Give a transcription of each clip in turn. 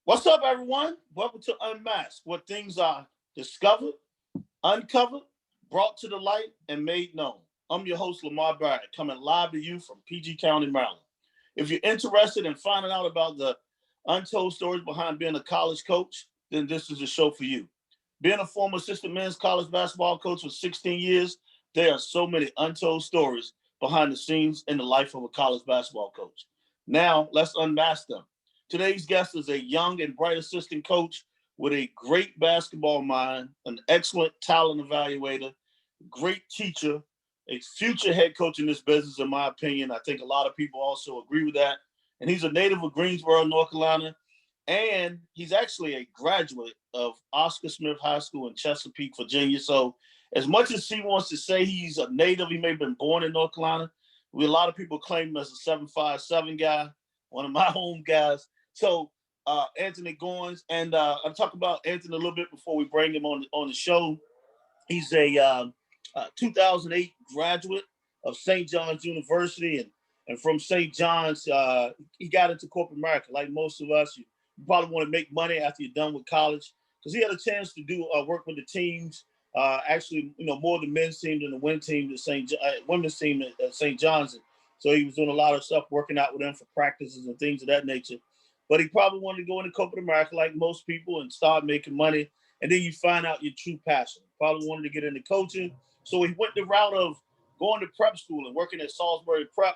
What's up, everyone? Welcome to Unmasked, where things are discovered, uncovered, brought to the light, and made known. I'm your host, Lamar Barrett, coming live to you from PG County, Maryland. If you're interested in finding out about the untold stories behind being a college coach, then this is a show for you. Being a former assistant men's college basketball coach for 16 years, there are so many untold stories behind the scenes in the life of a college basketball coach. Now, let's unmask them. Today's guest is a young and bright assistant coach with a great basketball mind, an excellent talent evaluator, great teacher, a future head coach in this business, in my opinion. I think a lot of people also agree with that. And he's a native of Greensboro, North Carolina. And he's actually a graduate of Oscar Smith High School in Chesapeake, Virginia. So as much as he wants to say he's a native, he may have been born in North Carolina. A lot of people claim him as a 757 guy, one of my home guys. So Anthony Goins, and I'll talk about Anthony a little bit before we bring him on the show. He's a 2008 graduate of St. John's University, and from St. John's, he got into corporate America. Like most of us, you probably want to make money after you're done with college, because he had a chance to do work with the teams. Actually, more the men's team than the women's team women's team at St. John's. So he was doing a lot of stuff, working out with them for practices and things of that nature. But he probably wanted to go into corporate America like most people and start making money. And then you find out your true passion. Probably wanted to get into coaching. So he went the route of going to prep school and working at Salisbury Prep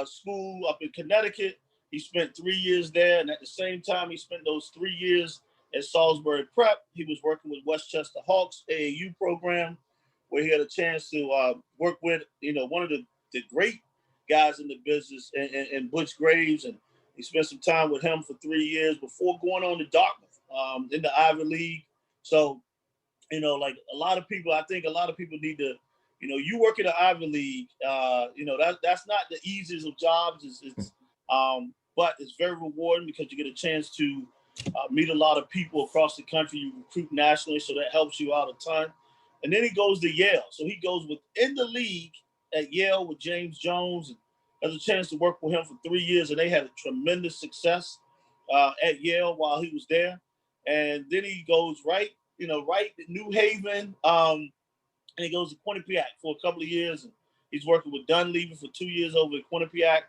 School up in Connecticut. He spent 3 years there. And at the same time he spent those 3 years at Salisbury Prep, he was working with Westchester Hawks AAU program, where he had a chance to work with, one of the great guys in the business, and Butch Graves. And he spent some time with him for 3 years before going on to Dartmouth in the Ivy League. So, like I think a lot of people need to, you work in the Ivy League, that's not the easiest of jobs. But it's very rewarding because you get a chance to meet a lot of people across the country. You recruit nationally, so that helps you out a ton. And then he goes to Yale. So he goes within the league at Yale with James Jones, and has a chance to work with him for 3 years, and they had a tremendous success at Yale while he was there. And then he goes right to New Haven, and he goes to Quinnipiac for a couple of years. And he's working with Dunleavy for 2 years over at Quinnipiac.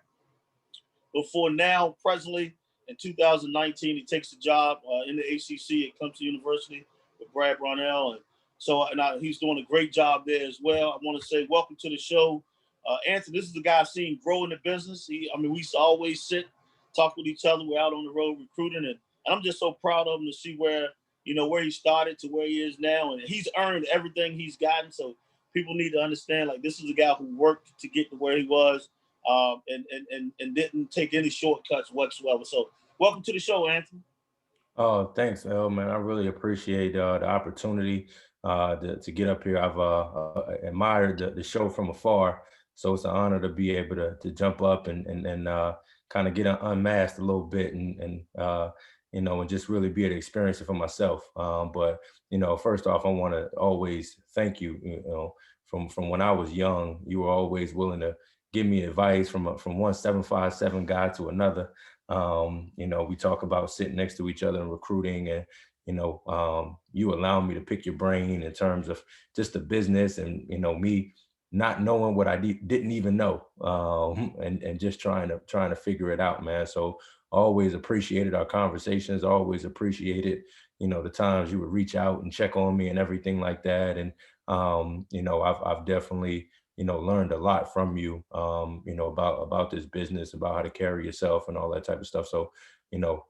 Before now, presently, in 2019, he takes the job in the ACC at Clemson University with Brad Brownell. He's doing a great job there as well. I want to say welcome to the show. Anthony, this is the guy I've seen grow in the business. We used to always sit, talk with each other. We're out on the road recruiting, and I'm just so proud of him to see where he started to where he is now. And he's earned everything he's gotten. So people need to understand, like, this is a guy who worked to get to where he was, and didn't take any shortcuts whatsoever. So welcome to the show, Anthony. Oh, thanks, El, man. I really appreciate the opportunity to get up here. I've admired the show from afar, so it's an honor to be able to jump up and kind of get unmasked a little bit and just really be able to experience it for myself. But first off, I want to always thank you. From when I was young, you were always willing to give me advice from one 757 guy to another. We talk about sitting next to each other and recruiting, and you allow me to pick your brain in terms of just the business, and me not knowing what I didn't even know, and just trying to figure it out, man. So always appreciated our conversations, always appreciated the times you would reach out and check on me and everything like that. And I've definitely learned a lot from you, about this business, about how to carry yourself and all that type of stuff. So,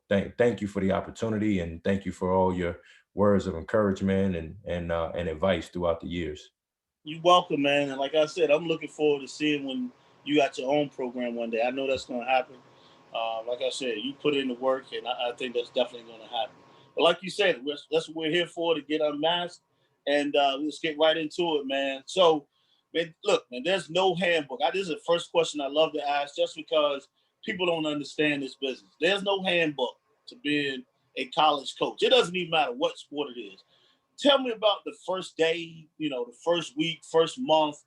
thank you for the opportunity, and thank you for all your words of encouragement and advice throughout the years. You're welcome, man. And like I said, I'm looking forward to seeing when you got your own program one day. I know that's going to happen. Like I said, you put in the work, and I think that's definitely going to happen. But like you said, that's what we're here for, to get unmasked. And let's get right into it, man. So, man, look, man, there's no handbook. This is the first question I love to ask, just because people don't understand this business. There's no handbook to being a college coach. It doesn't even matter what sport it is. Tell me about the first day, the first week, first month,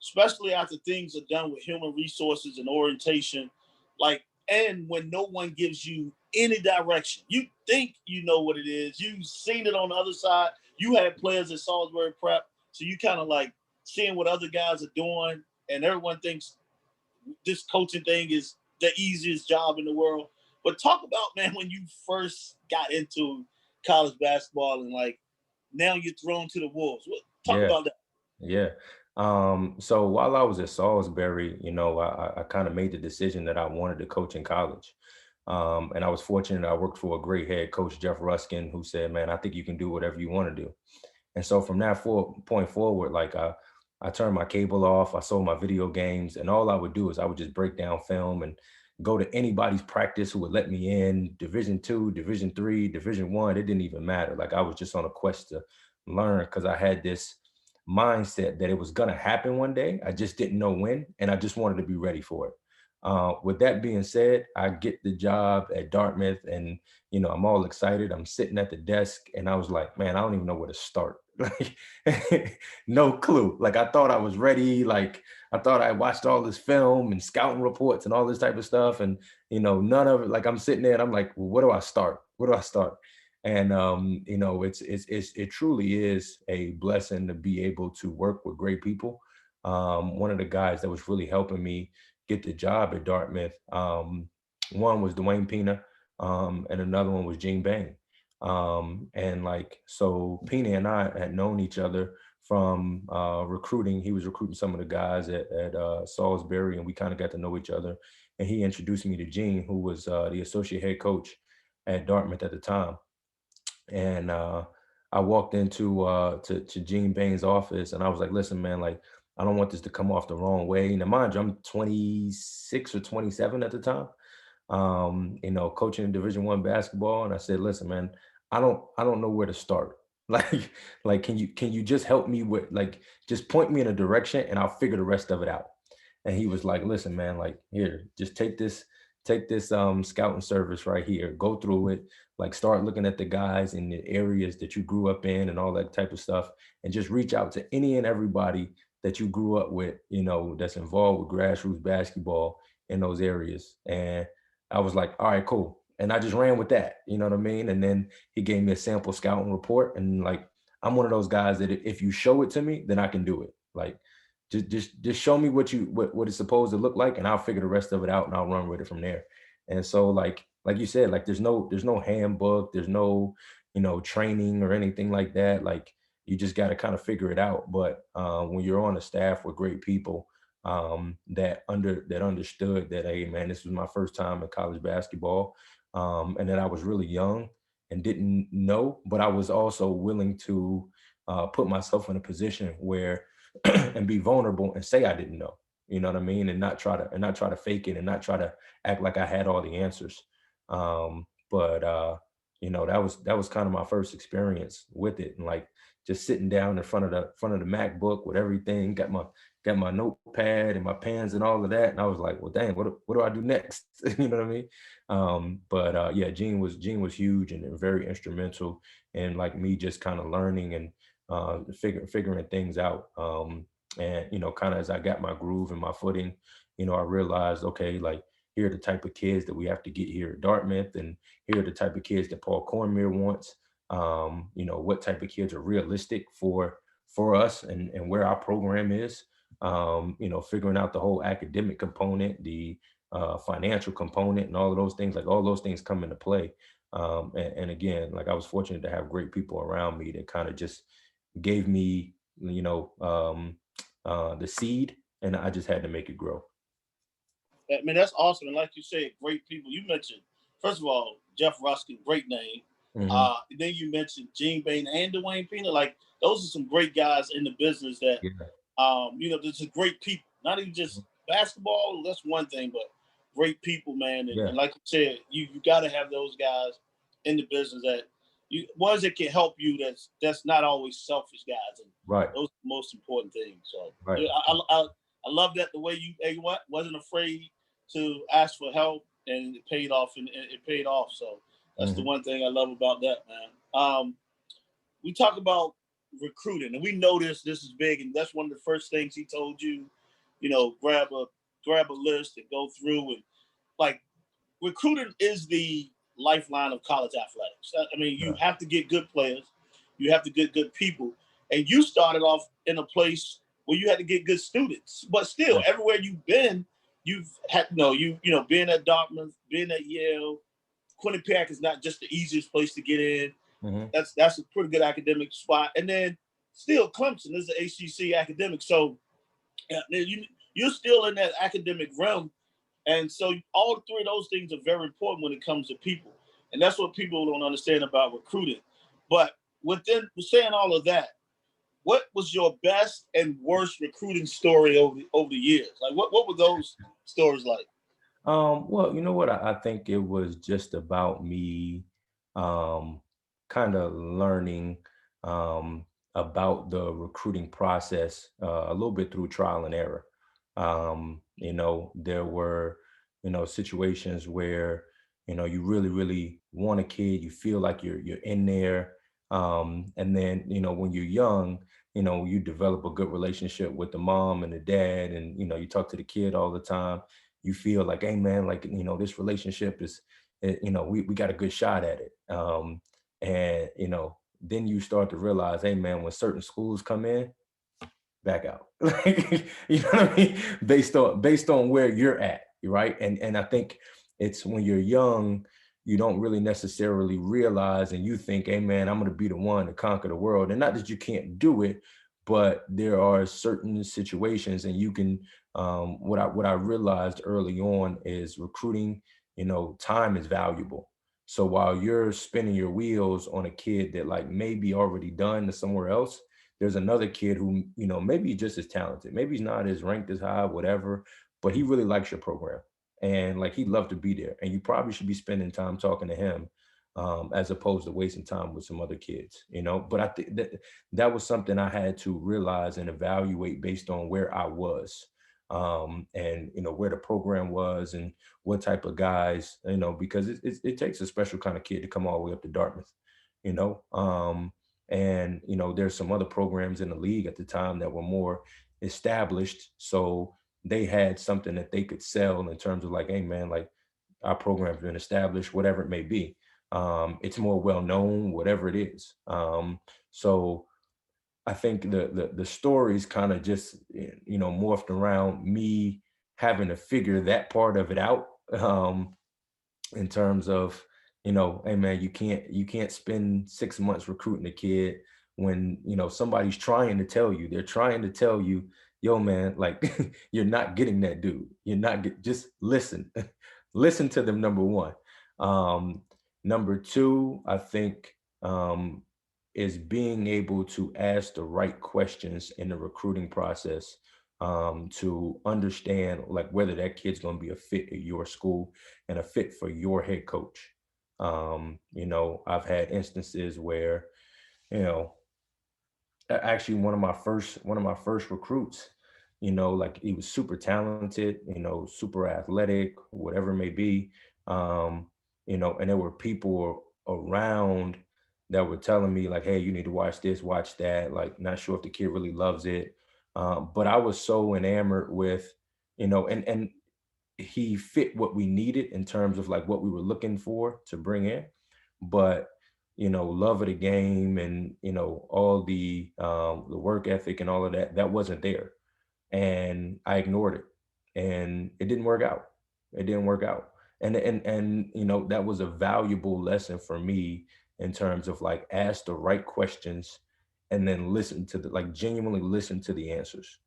especially after things are done with human resources and orientation. Like, and when no one gives you any direction. You think you know what it is. You've seen it on the other side. You had players at Salisbury Prep, so you kind of like seeing what other guys are doing, and everyone thinks this coaching thing is the easiest job in the world. But talk about, man, when you first got into college basketball and like now you're thrown to the wolves. Talk Yeah. about that. Yeah. So while I was at Salisbury, I kind of made the decision that I wanted to coach in college. And I was fortunate. I worked for a great head coach, Jeff Ruskin, who said, man, I think you can do whatever you want to do. And so from that point forward, like I turned my cable off, I sold my video games, and all I would do is I would just break down film and go to anybody's practice who would let me in, Division II, Division III, Division I. It didn't even matter. Like I was just on a quest to learn because I had this mindset that it was going to happen one day. I just didn't know when, and I just wanted to be ready for it. With that being said, I get the job at Dartmouth, and I'm all excited. I'm sitting at the desk, and I was like, man, I don't even know where to start. Like, no clue. Like I thought I was ready. Like I thought I watched all this film and scouting reports and all this type of stuff, and none of it. Like I'm sitting there, and I'm like, well, where do I start? Where do I start? And it truly is a blessing to be able to work with great people. One of the guys that was really helping me get the job at Dartmouth, one was Dwayne Pena, and another one was Gene Bain. And like, so Pena and I had known each other from recruiting. He was recruiting some of the guys at Salisbury, and we kind of got to know each other. And he introduced me to Gene, who was the associate head coach at Dartmouth at the time. And I walked into to Gene Bain's office, and I was like, listen, man, like, I don't want this to come off the wrong way. Now, mind you, I'm 26 or 27 at the time, coaching in Division I basketball. And I said, listen, man, I don't know where to start. Like, can you just help me with, like, just point me in a direction and I'll figure the rest of it out. And he was like, listen, man, like, here, just take this scouting service right here, go through it, like start looking at the guys in the areas that you grew up in and all that type of stuff, and just reach out to any and everybody that you grew up with, that's involved with grassroots basketball in those areas. And I was like, all right, cool. And I just ran with that, you know what I mean? And then he gave me a sample scouting report, and like, I'm one of those guys that if you show it to me, then I can do it. Like, just show me what it's supposed to look like, and I'll figure the rest of it out, and I'll run with it from there. And so like you said, like there's no handbook, there's no training or anything like that. Like you just got to kind of figure it out. But when you're on a staff with great people that understood that, hey man, this was my first time in college basketball, and that I was really young and didn't know, but I was also willing to put myself in a position where and be vulnerable and say I didn't know, you know what I mean? And not try to fake it, and not try to act like I had all the answers. But that was kind of my first experience with it. And like just sitting down in front of the MacBook with everything, got my notepad and my pens and all of that. And I was like, well, dang, what do I do next? You know what I mean? Yeah, Gene was huge and very instrumental in like me just kind of learning and figuring things out. And kind of as I got my groove and my footing, I realized, okay, like here are the type of kids that we have to get here at Dartmouth, and here are the type of kids that Paul Cormier wants. What type of kids are realistic for us, and where our program is. Figuring out the whole academic component, the financial component, and all of those things. Like all those things come into play. And again, like I was fortunate to have great people around me that kind of just gave me, the seed, and I just had to make it grow. I mean, that's awesome. And like you said, great people. You mentioned, first of all, Jeff Ruskin, great name. Mm-hmm. Then you mentioned Gene Bain and Dwayne Pena. Like those are some great guys in the business that, there's a great people. Not even just basketball. That's one thing, but great people, man. And like you said, you got to have those guys in the business that ones that can help you. That's not always selfish guys. And right. Those are the most important things. So right. I love that the way you wasn't afraid to ask for help, and it paid off, and it paid off. So that's the one thing I love about that, man. We talk about recruiting, and we know this is big, and that's one of the first things he told you. Grab a list and go through, and like recruiting is the lifeline of college athletics. I mean, you Yeah. have to get good players, you have to get good people, and you started off in a place where you had to get good students. But still, everywhere you've been, you've had being at Dartmouth, being at Yale, Quinnipiac is not just the easiest place to get in. Mm-hmm. That's a pretty good academic spot, and then still Clemson is the ACC academic, so you're still in that academic realm. And so all three of those things are very important when it comes to people. And that's what people don't understand about recruiting. But within saying all of that, what was your best and worst recruiting story over the years? Like what were those stories like? Well, you know what? I think it was just about me um, kind of learning um, about the recruiting process a little bit through trial and error. There were, situations where, you really, really want a kid, you feel like you're in there. And then, when you're young, you develop a good relationship with the mom and the dad, and, you talk to the kid all the time. You feel like, hey man, like, this relationship is, we got a good shot at it. And, then you start to realize, hey man, when certain schools come in, back out. Like, you know what I mean? Based on where you're at, right? And I think it's when you're young, you don't really necessarily realize, and you think, hey man, I'm gonna be the one to conquer the world. And not that you can't do it, but there are certain situations, and you can what I realized early on is recruiting, time is valuable. So while you're spinning your wheels on a kid that like maybe already done to somewhere else, there's another kid who, maybe just as talented, maybe he's not as ranked as high, whatever, but he really likes your program. And like he'd love to be there. And you probably should be spending time talking to him, as opposed to wasting time with some other kids, But I think that was something I had to realize and evaluate based on where I was, and where the program was and what type of guys, because it takes a special kind of kid to come all the way up to Dartmouth, you know. And there's some other programs in the league at the time that were more established, so they had something that they could sell in terms of like, hey man, like our program's been established, whatever it may be. It's more well known, whatever it is. So I think the stories kind of just morphed around me having to figure that part of it out. In terms of, hey man, you can't spend 6 months recruiting a kid when somebody's trying to tell you, they're trying to tell you, yo man, like you're not getting that dude. You're not just listen. Listen to them, number one. Number two, I think, is being able to ask the right questions in the recruiting process, to understand like whether that kid's going to be a fit at your school and a fit for your head coach. I've had instances where, you know, actually one of my first recruits, like he was super talented, super athletic, whatever it may be. Um, and there were people around that were telling me like, hey, you need to watch this, watch that, like not sure if the kid really loves it. But I was so enamored with, and he fit what we needed in terms of like what we were looking for to bring in. But love of the game and all the work ethic and all of that wasn't there, and I ignored it, and it didn't work out. It didn't work out, and that was a valuable lesson for me in terms of like ask the right questions, and then listen to the like genuinely listen to the answers,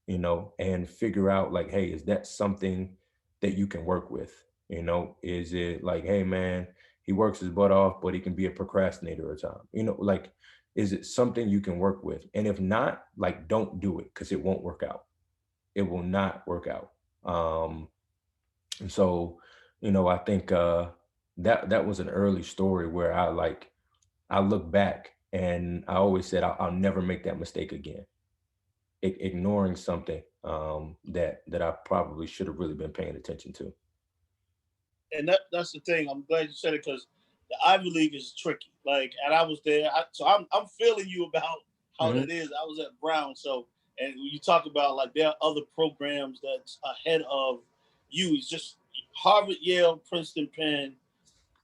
and figure out like, hey, is that something that you can work with? Is it like, hey man, he works his butt off, but he can be a procrastinator at time. Like, is it something you can work with? And if not, like, don't do it because it won't work out. It will not work out. And so, I think that was an early story where I look back and I always said I'll never make that mistake again, ignoring something that I probably should have really been paying attention to. And that's the thing. I'm glad you said it because the Ivy League is tricky. Like, and I was there, so I'm feeling you about how Mhm. that is. I was at Brown, so and when you talk about like there are other programs that's ahead of you. It's just Harvard, Yale, Princeton, Penn.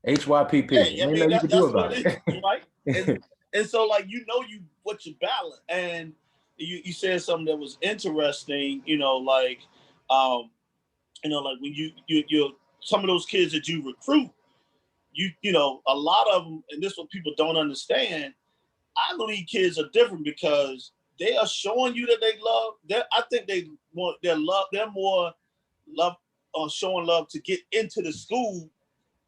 HYPP. Yeah, I Ain't mean nothing you can do that's what about it is, right? And it. and so like you what you balance. And you said something that was interesting, um, like when you're some of those kids that you recruit, a lot of them, and this is what people don't understand. Ivy League kids are different because they are showing you that they love. I think they're more love showing love to get into the school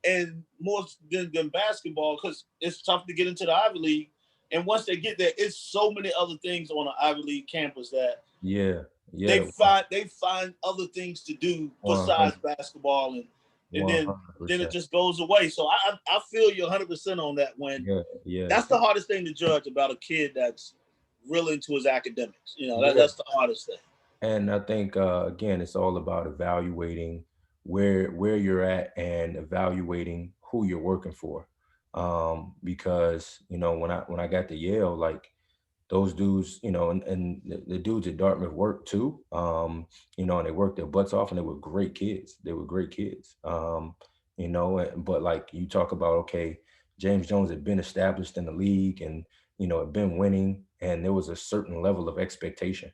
and more than basketball, because it's tough to get into the Ivy League. And once they get there, it's so many other things on the Ivy League campus that Yeah, they yeah, find other things to do besides 100, basketball, and then it 100%. just goes away. So I feel you 100% on that. When Yeah, yeah, that's the hardest thing to judge about a kid that's real into his academics. yeah. That's the hardest thing. And I think again, it's all about evaluating where you're at and evaluating who you're working for. Because when I got to Yale, like those dudes, and the dudes at Dartmouth worked too, and they worked their butts off, and they were great kids. They were great kids. But like you talk about, okay, James Jones had been established in the league and, had been winning, and there was a certain level of expectation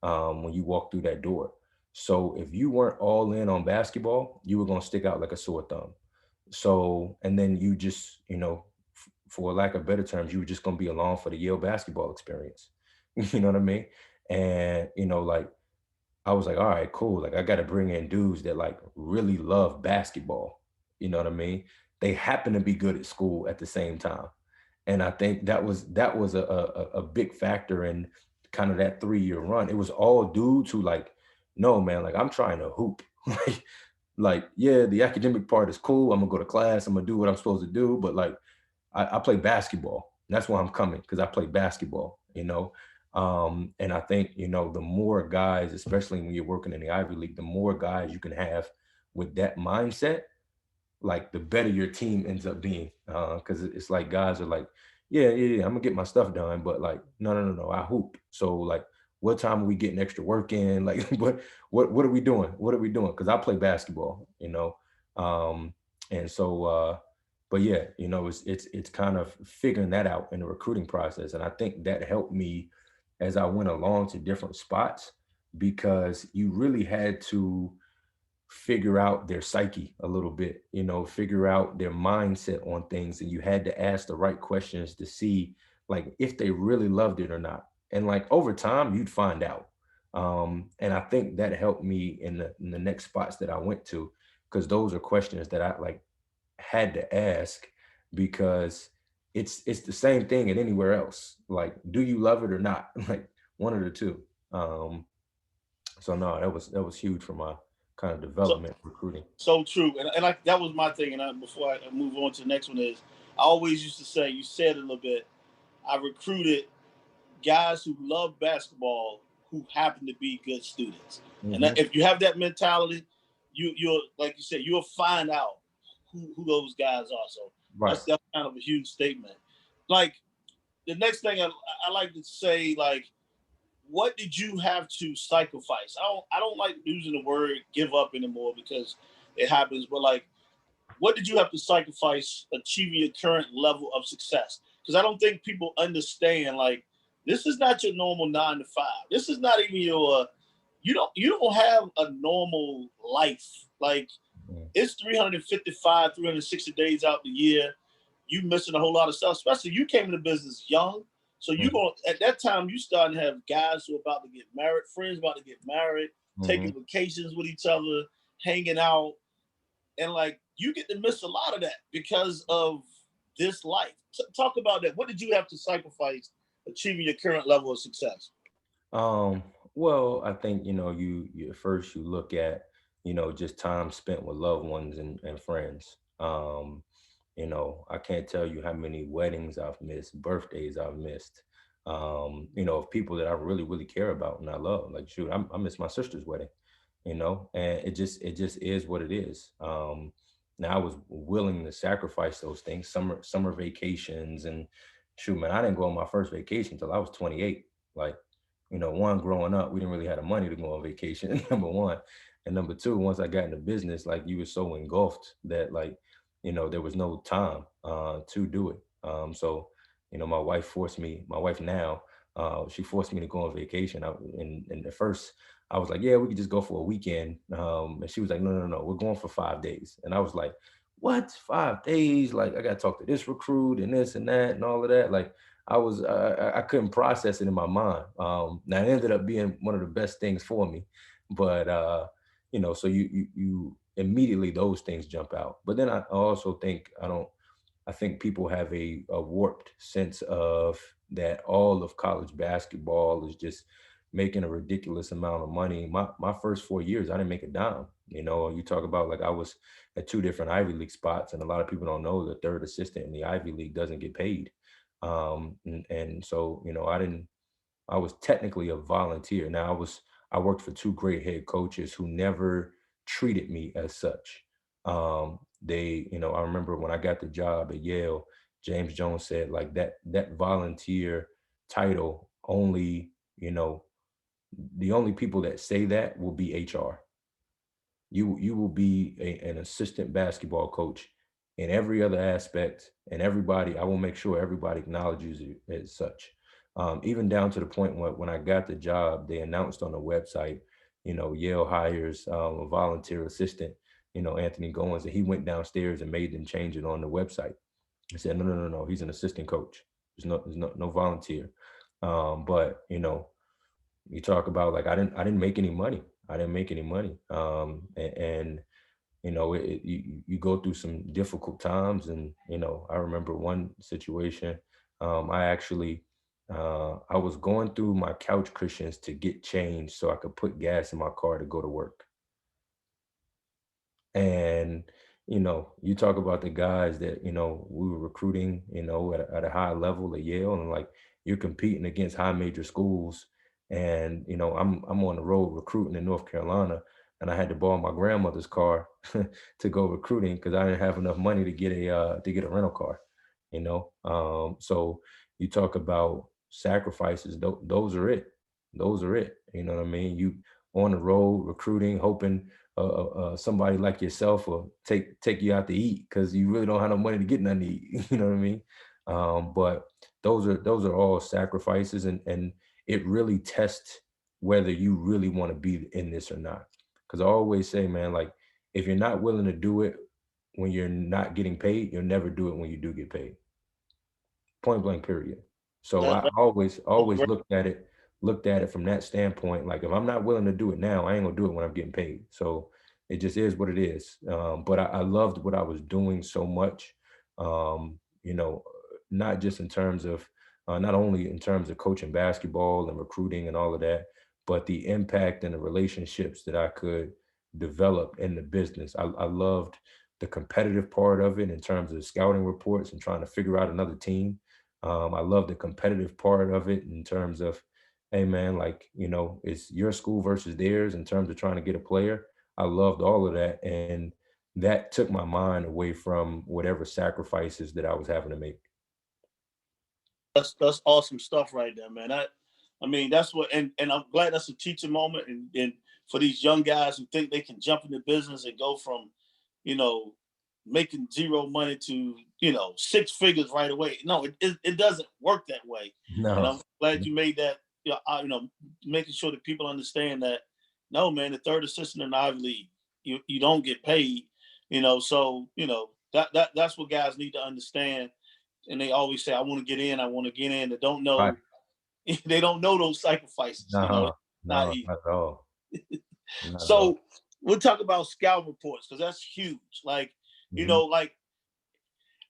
when you walk through that door. So if you weren't all in on basketball, you were going to stick out like a sore thumb. So, and then you just, for lack of better terms, you were just going to be along for the Yale basketball experience. You know what I mean? And, like, I was like, all right, cool. Like, I got to bring in dudes that like really love basketball. You know what I mean? They happen to be good at school at the same time. And I think that was a big factor in kind of that 3-year run. It was all dudes who like, no, man, like I'm trying to hoop. like, yeah, the academic part is cool. I'm gonna go to class. I'm gonna do what I'm supposed to do. But like, I play basketball. That's why I'm coming, because I play basketball. And I think, the more guys, especially when you're working in the Ivy League, the more guys you can have with that mindset, like the better your team ends up being. Because it's like guys are like, yeah, I'm gonna get my stuff done, but like, no, I hoop. So like, what time are we getting extra work in? Like, what are we doing? What are we doing? Because I play basketball. And so, but yeah, it's kind of figuring that out in the recruiting process, and I think that helped me as I went along to different spots, because you really had to figure out their psyche a little bit, figure out their mindset on things. And you had to ask the right questions to see like if they really loved it or not. And like over time, you'd find out. And I think that helped me in the next spots that I went to, because those are questions that I like had to ask, because it's the same thing at anywhere else. Like, do you love it or not? Like one of the two. So no, that was huge for my kind of So development recruiting. so true, and that was my thing. And before I move on to the next one, is I always used to say, you said it a little bit. I recruited guys who love basketball who happen to be good students. And Hmm. if you have that mentality, you'll, like you said, you'll find out who those guys are. So Right. that's kind of a huge statement. Like the next thing I like to say, like, what did you have to sacrifice? I don't like using the word give up anymore because it happens, but like, what did you have to sacrifice achieving your current level of success? Because I don't think people understand, like, this is not your normal 9 to 5. This is not even your you don't have a normal life. Like, Mhm. it's 355, 360 days out the year. You missing a whole lot of stuff, especially you came into business young. So you Mhm. going at that time you starting to have guys who are about to get married, friends about to get married, taking Mhm. vacations with each other, hanging out, and like you get to miss a lot of that because of this life. Talk about that. What did you have to sacrifice achieving your current level of success? Um, well, I think, you first you look at, just time spent with loved ones and friends. I can't tell you how many weddings I've missed, birthdays I've missed, of people that I really, really care about and I love. Like, shoot, I missed my sister's wedding, and it just is what it is. Now I was willing to sacrifice those things, summer vacations, and shoot, man, I didn't go on my first vacation until I was 28. Like, one, growing up, we didn't really have the money to go on vacation, number one. And number two, once I got into business, like you were so engulfed that like, there was no time to do it. So, my wife forced me, my wife now, she forced me to go on vacation. And at first I was like, yeah, we could just go for a weekend. And she was like, no, no, no, we're going for 5 days. And I was like, what, 5 days? Like I got to talk to this recruit and this and that and all of that. Like I couldn't process it in my mind. Now it ended up being one of the best things for me, but so you immediately those things jump out. But then I also think I think people have a warped sense of that all of college basketball is just making a ridiculous amount of money. My first 4 years, I didn't make a dime. You talk about like I was at two different Ivy League spots, and a lot of people don't know the third assistant in the Ivy League doesn't get paid. And so, I was technically a volunteer. Now I worked for two great head coaches who never treated me as such. I remember when I got the job at Yale, James Jones said like that volunteer title only, the only people that say that will be HR. You will be an assistant basketball coach in every other aspect, and everybody, I will make sure everybody acknowledges you as such. Even down to the point when I got the job, they announced on the website, Yale hires a volunteer assistant, Anthony Goins, and he went downstairs and made them change it on the website. He said, no, no, no, no, he's an assistant coach. There's no volunteer. But you talk about like I didn't make any money. I didn't make any money. And you go through some difficult times, and I remember one situation. I actually I was going through my couch cushions to get change so I could put gas in my car to go to work. And you talk about the guys that we were recruiting, at a high level at Yale, and like you're competing against high major schools, and I'm on the road recruiting in North Carolina, and I had to borrow my grandmother's car to go recruiting because I didn't have enough money to get a rental car. So you talk about sacrifices; those are it. Those are it. You know what I mean? You on the road recruiting, hoping somebody like yourself will take you out to eat because you really don't have no money to get nothing to eat. You know what I mean? But those are all sacrifices, and it really tests whether you really want to be in this or not. Because I always say, man, like if you're not willing to do it when you're not getting paid, you'll never do it when you do get paid. Point blank, period. So That, I that, that's always great. looked at it from that standpoint. Like if I'm not willing to do it now, I ain't gonna do it when I'm getting paid. So it just is what it is. But I loved what I was doing so much. Um, you know, not just in terms of not only in terms of coaching basketball and recruiting and all of that, but the impact and the relationships that I could develop in the business. I loved the competitive part of it in terms of scouting reports and trying to figure out another team. I love the competitive part of it in terms of, hey man, like, it's your school versus theirs in terms of trying to get a player. I loved all of that. And that took my mind away from whatever sacrifices that I was having to make. That's awesome stuff right there, man. I mean that's what, and I'm glad that's a teaching moment, and for these young guys who think they can jump into business and go from, you know, making zero money to six figures right away. No, it doesn't work that way, and No. I'm glad you made that. Making sure that people understand that. No, man, the third assistant in the Ivy League, you don't get paid. So that's what guys need to understand, and they always say, "I want to get in. I want to get in." They don't Right. know. They don't know those sacrifices. No, Not no, easy. not at all. Not at all. So we'll talk about scout reports because that's huge. Like, Hmm. like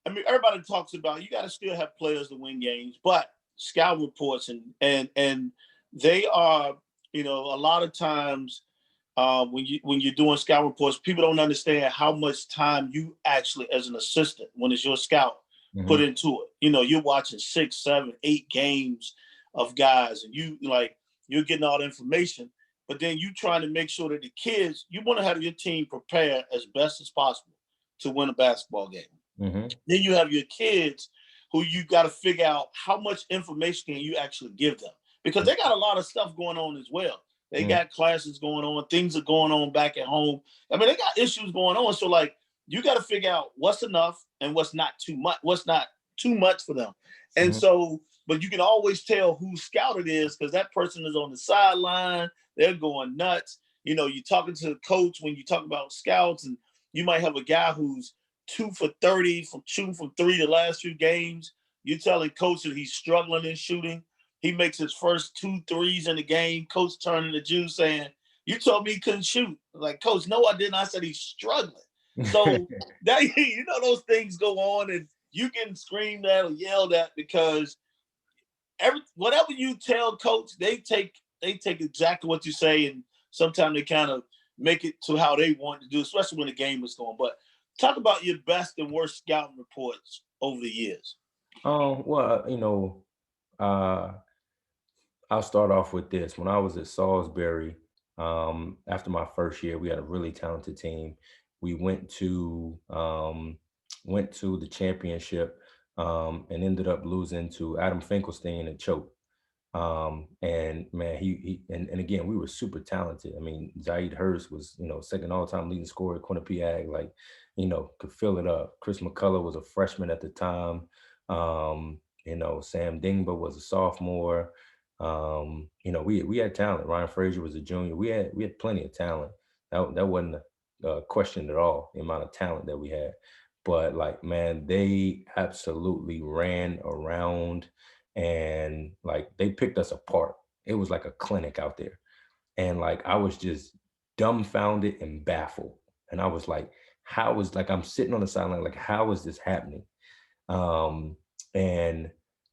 I mean, everybody talks about you got to still have players to win games, but scout reports and they are, a lot of times when you're doing scout reports, people don't understand how much time you actually, as an assistant, when it's your scout, put Hmm. into it. You're watching 6, 7, 8 games of guys, and you're getting all the information, but then you trying to make sure that the kids, you want to have your team prepared as best as possible to win a basketball game. Hmm. Then you have your kids who you got to figure out how much information can you actually give them, because they got a lot of stuff going on as well. They got classes going on. Things are going on back at home. I mean, they got issues going on. So like, you got to figure out what's enough and what's not too much. What's not too much for them. And so, but you can always tell whose scout it is because that person is on the sideline. They're going nuts. You know, you're talking to the coach when you talk about scouts, and you might have a guy who's 2 for 30 from shooting from 3 the last few games. You're telling coach that he's struggling in shooting. He makes his first 2 threes in the game. Coach turning to Jew saying, "You told me he couldn't shoot." Like, coach, no, I didn't. I said he's struggling. So that, you know, those things go on, and you getting screamed at or yelled at because whatever you tell coach, they take exactly what you say, and sometimes they kind of make it to how they want to do, especially when the game is going. But talk about your best and worst scouting reports over the years. Well, you know, I'll start off with this. When I was at Salisbury, after my first year, we had a really talented team. We went to the championship and ended up losing to Adam Finkelstein and choke. And man, and again, we were super talented. I mean, Zaid Hurst was, you know, second all-time leading scorer at Quinnipiac, like, you know, could fill it up. Chris McCullough was a freshman at the time. You know, Sam Dingba was a sophomore. You know, we had talent. Ryan Frazier was a junior. We had plenty of talent. That wasn't a question at all, the amount of talent that we had. But like, man, they absolutely ran around and like they picked us apart. It was like a clinic out there. And like I was just dumbfounded and baffled. And I was like, how is, like, I'm sitting on the sideline, like, how is this happening? And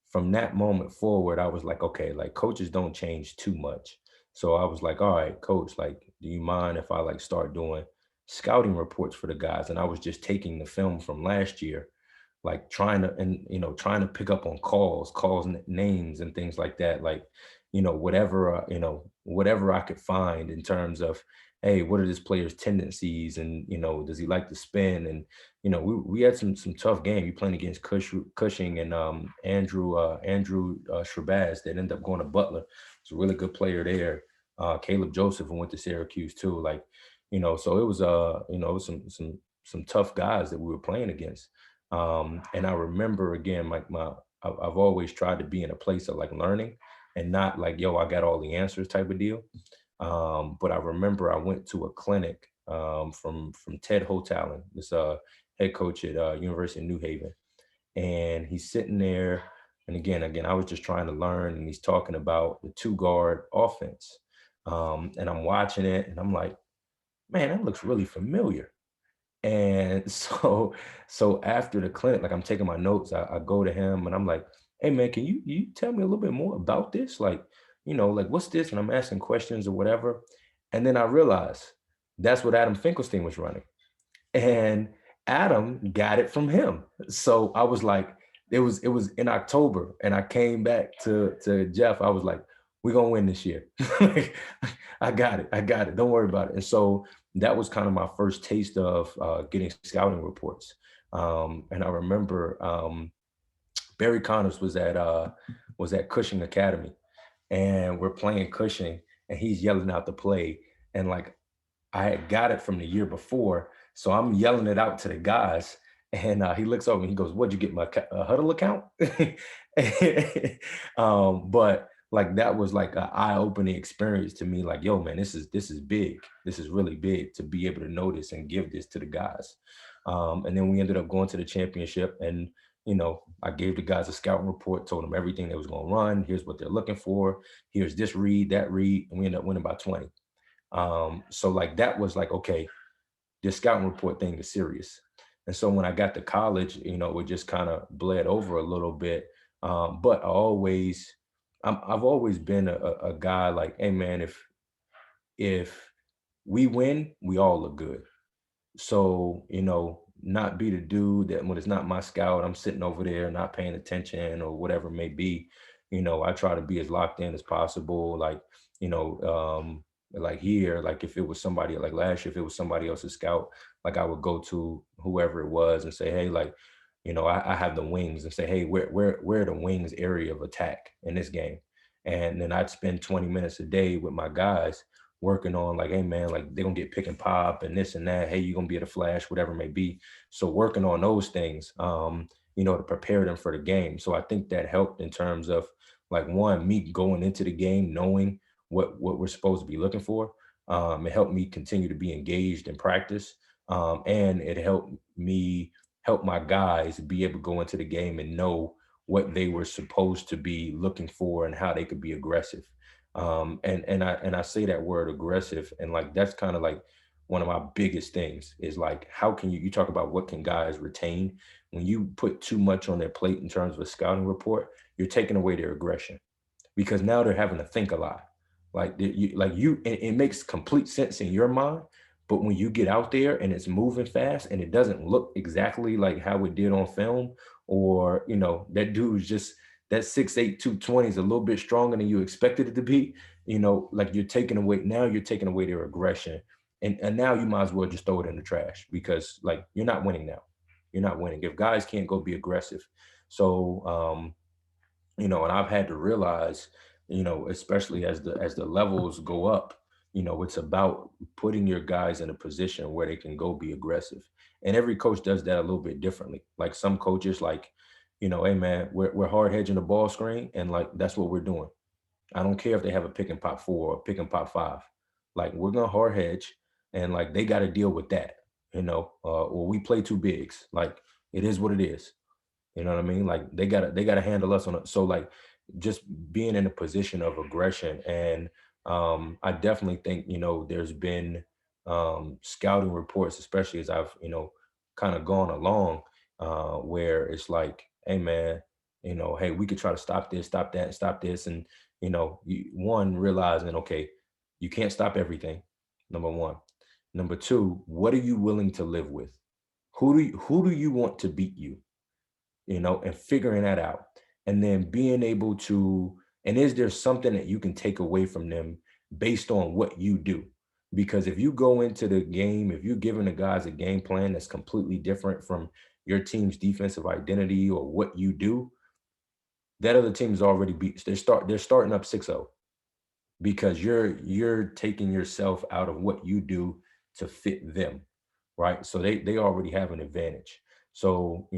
from that moment forward, I was like, okay, like coaches don't change too much. So I was like, all right, coach, like, do you mind if I like start doing scouting reports for the guys? And I was just taking the film from last year, like trying to, and, you know, trying to pick up on calls, names and things like that. Like, you know, whatever I could find in terms of, hey, what are this player's tendencies? And, you know, does he like to spin? And, you know, we had some tough game. You playing against Cushing and Andrew Shrabaz that ended up going to Butler. He's a really good player there. Caleb Joseph, who went to Syracuse too. Like, you know, so it was you know, it was some tough guys that we were playing against. And I remember again, like I've always tried to be in a place of like learning and not like, yo, I got all the answers type of deal. But I remember I went to a clinic from Ted Hotallen, this head coach at University of New Haven, and he's sitting there. And again, I was just trying to learn, and he's talking about the 2-guard offense. And I'm watching it, and I'm like, man, that looks really familiar. And so after the clinic, like I'm taking my notes, I go to him and I'm like, hey man, can you tell me a little bit more about this? Like, you know, like what's this? And I'm asking questions or whatever. And then I realized that's what Adam Finkelstein was running. And Adam got it from him. So I was like, it was in October, and I came back to Jeff. I was like, we're gonna win this year. I got it. Don't worry about it. And so that was kind of my first taste of getting scouting reports. And I remember Barry Connors was at Cushing Academy, and we're playing Cushing, and he's yelling out the play, and like I had got it from the year before, so I'm yelling it out to the guys, and he looks over and he goes, "What'd you get, my Huddle account?" But like that was like an eye-opening experience to me. Like, yo, man, this is big. This is really big to be able to notice and give this to the guys. And then we ended up going to the championship, and you know, I gave the guys a scouting report, told them everything they was going to run. Here's what they're looking for. Here's this read, that read, and we ended up winning by 20. So like that was like, okay, this scouting report thing is serious. And so when I got to college, you know, it just kind of bled over a little bit. But I've always been a guy like, hey man, if we win, we all look good. So, you know, not be the dude that when it's not my scout, I'm sitting over there not paying attention or whatever it may be. You know, I try to be as locked in as possible. Like, you know, like here, like if it was somebody like last year, if it was somebody else's scout, like I would go to whoever it was and say, hey, like, you know, I have the wings, and say, hey, where are the wings area of attack in this game? And then I'd spend 20 minutes a day with my guys working on like, hey man, like they're gonna get pick and pop and this and that. Hey, you're gonna be at a flash, whatever it may be. So working on those things, to prepare them for the game. So I think that helped in terms of like one, me going into the game knowing what we're supposed to be looking for. It helped me continue to be engaged in practice. And it helped me help my guys be able to go into the game and know what they were supposed to be looking for and how they could be aggressive. And I say that word aggressive, and like that's kind of like one of my biggest things is like how can you talk about what can guys retain when you put too much on their plate in terms of a scouting report, you're taking away their aggression because now they're having to think a lot. It makes complete sense in your mind, but when you get out there and it's moving fast and it doesn't look exactly like how it did on film, or that dude's just that 6'8", 220 is a little bit stronger than you expected it to be, like you're taking away their aggression. And now you might as well just throw it in the trash because like you're not winning now. You're not winning. If guys can't go be aggressive. So and I've had to realize, especially as the levels go up, it's about putting your guys in a position where they can go be aggressive. And every coach does that a little bit differently. Like some coaches, like, hey man, we're hard hedging the ball screen, and like that's what we're doing. I don't care if they have a pick and pop 4 or pick and pop 5. Like we're gonna hard hedge, and like they got to deal with that, or we play two bigs. Like it is what it is. You know what I mean? Like they gotta handle us on it. So like just being in a position of aggression. And I definitely think, there's been scouting reports, especially as I've, kind of gone along, where it's like, hey man, hey, we could try to stop this, stop that, and stop this. And, one, realizing, okay, you can't stop everything, number one. Number two, what are you willing to live with? Who do you want to beat you? And figuring that out. And then being able to, and is there something that you can take away from them based on what you do? Because if you go into the game, if you're giving the guys a game plan that's completely different from your team's defensive identity or what you do, that other team is already beat. They're starting up 6-0 because you're taking yourself out of what you do to fit them, right? So they already have an advantage. So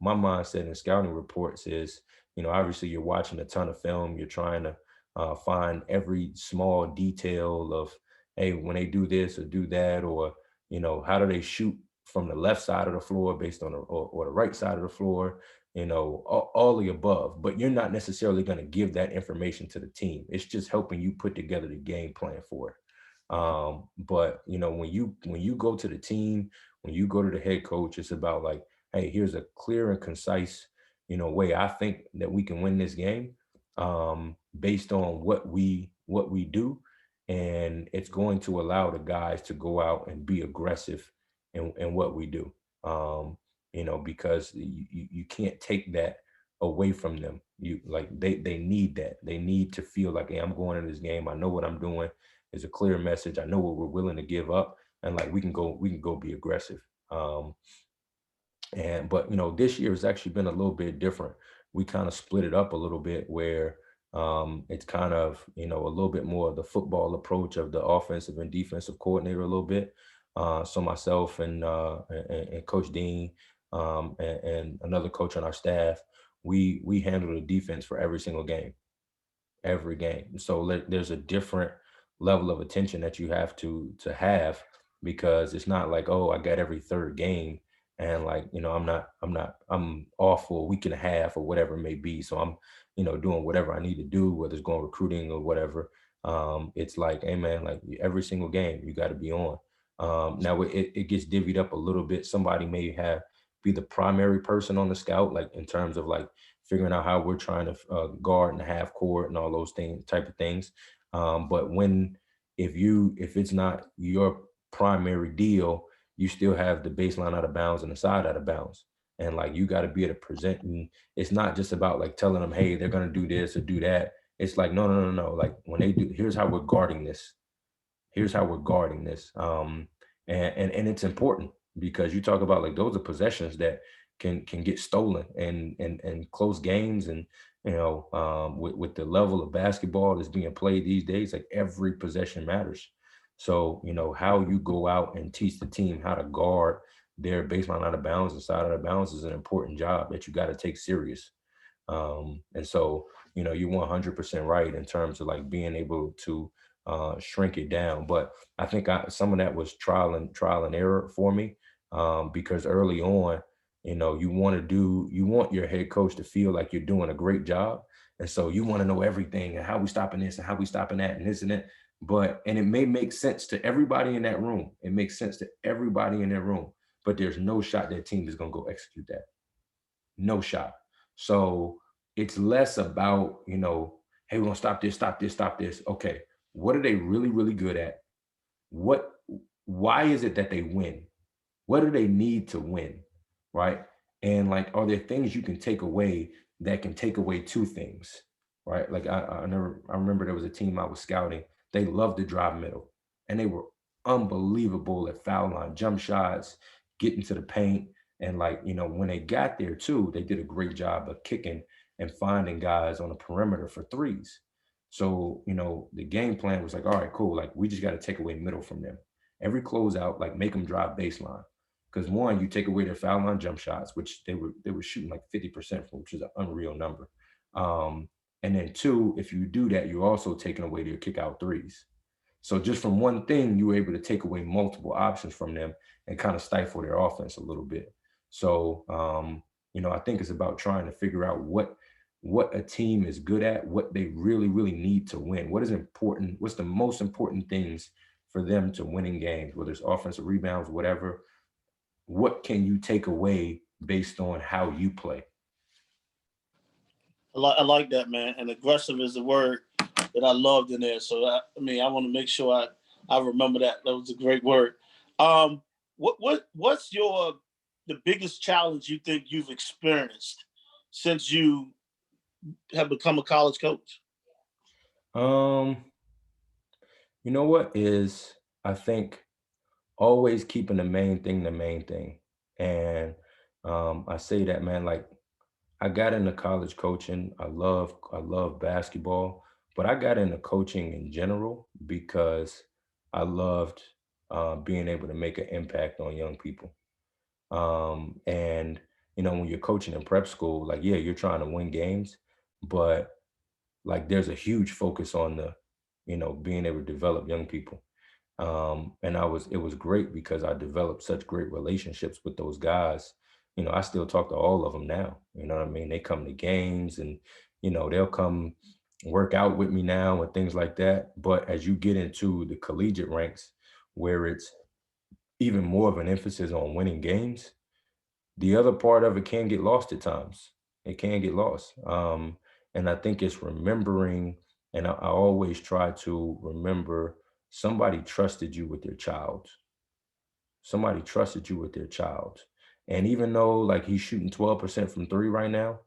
my mindset in scouting reports is, obviously you're watching a ton of film, you're trying to find every small detail of, hey, when they do this or do that, or how do they shoot from the left side of the floor based on or the right side of the floor, all the above. But you're not necessarily going to give that information to the team. It's just helping you put together the game plan for it. But when you go to the team, when you go to the head coach, it's about like, hey, here's a clear and concise, way I think that we can win this game, based on what we do. And it's going to allow the guys to go out and be aggressive in what we do. Because you can't take that away from them. You like they need that. They need to feel like, hey, I'm going in this game. I know what I'm doing. It's a clear message. I know what we're willing to give up, and like we can go be aggressive. But this year has actually been a little bit different. We kind of split it up a little bit where it's kind of a little bit more of the football approach of the offensive and defensive coordinator a little bit. So myself and Coach Dean, and another coach on our staff, we handle the defense for every game. So there's a different level of attention that you have to have, because it's not like, oh, I got every third game and like, I'm off for a week and a half or whatever it may be. So I'm, doing whatever I need to do, whether it's going recruiting or whatever. It's like, hey man, like every single game you got to be on. Now it gets divvied up a little bit. Somebody may be the primary person on the scout, like in terms of like figuring out how we're trying to guard and half court and all those things, type of things. But if it's not your primary deal, you still have the baseline out of bounds and the side out of bounds. And like, you got to be able to present. And it's not just about like telling them, hey, they're going to do this or do that. It's like, no, no, no, no. Like when they do, here's how we're guarding this. Here's how we're guarding this. And it's important because you talk about like those are possessions that can get stolen and close games. And with the level of basketball that's being played these days, like every possession matters. So, how you go out and teach the team how to guard their baseline out of bounds and side out of bounds is an important job that you got to take serious. And so, you're 100% right in terms of like being able to shrink it down. But I think some of that was trial and error for me, because early on, you want your head coach to feel like you're doing a great job. And so you want to know everything and how we stopping this and how we stopping that and this and that. And it may make sense to everybody in that room. It makes sense to everybody in that room, but there's no shot that team is going to go execute that. No shot. So it's less about, hey, we're gonna stop this, stop this, stop this. Okay, what are they really, really good at? What why is it that they win? What do they need to win? Right. And like, are there things you can take away that can take away two things? Right. Like I remember there was a team I was scouting. They loved to drive middle and they were unbelievable at foul line jump shots, getting to the paint. And like, when they got there too, they did a great job of kicking and finding guys on the perimeter for threes. So, the game plan was like, all right, cool. Like we just got to take away middle from them. Every closeout, like make them drive baseline. Because one, you take away their foul line jump shots, which they were shooting like 50% from, which is an unreal number. Um, and then two, if you do that, you're also taking away their kick out threes. So just from one thing, you were able to take away multiple options from them and kind of stifle their offense a little bit. So I think it's about trying to figure out what a team is good at, what they really, really need to win. What is important? What's the most important things for them to winning games, whether it's offensive rebounds, whatever. What can you take away based on how you play? I like that, man. And aggressive is the word that I loved in there. So I want to make sure I remember that. That was a great word. Um, what's the biggest challenge you think you've experienced since you have become a college coach? Um, you know what is I think always keeping the main thing. And I say that, man, like I got into college coaching. I love basketball, but I got into coaching in general because I loved being able to make an impact on young people. And when you're coaching in prep school, like yeah, you're trying to win games, but like there's a huge focus on the, being able to develop young people. And it was great because I developed such great relationships with those guys. I still talk to all of them now. You know what I mean? They come to games and, they'll come work out with me now and things like that. But as you get into the collegiate ranks where it's even more of an emphasis on winning games, the other part of it can get lost at times. It can get lost. And I think it's remembering, and I always try to remember somebody trusted you with their child. Somebody trusted you with their child. And even though like he's shooting 12% from three right now,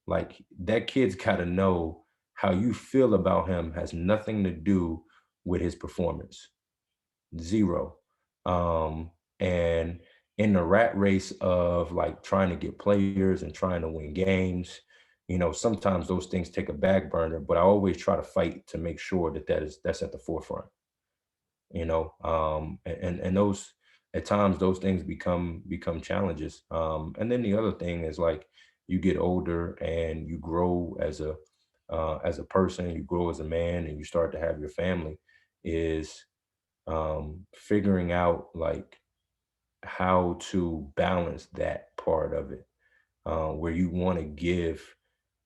like that kid's got to know how you feel about him has nothing to do with his performance. Zero. And in the rat race of like trying to get players and trying to win games, sometimes those things take a back burner, but I always try to fight to make sure that's at the forefront. And those at times those things become challenges. And then the other thing is like you get older and you grow as a person, you grow as a man, and you start to have your family. Is figuring out like how to balance that part of it, where you want to give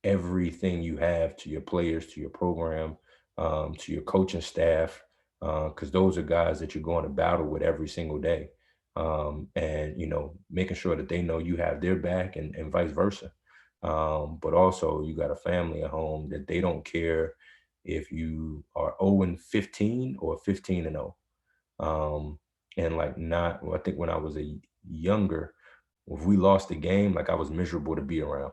everything you have to your players, to your program, to your coaching staff, because those are guys that you're going to battle with every single day. And making sure that they know you have their back and vice versa. But also you got a family at home that they don't care if you are 0 and 15 or 15 and 0. And like not, well, I think when I was a younger, if we lost the game, like I was miserable to be around.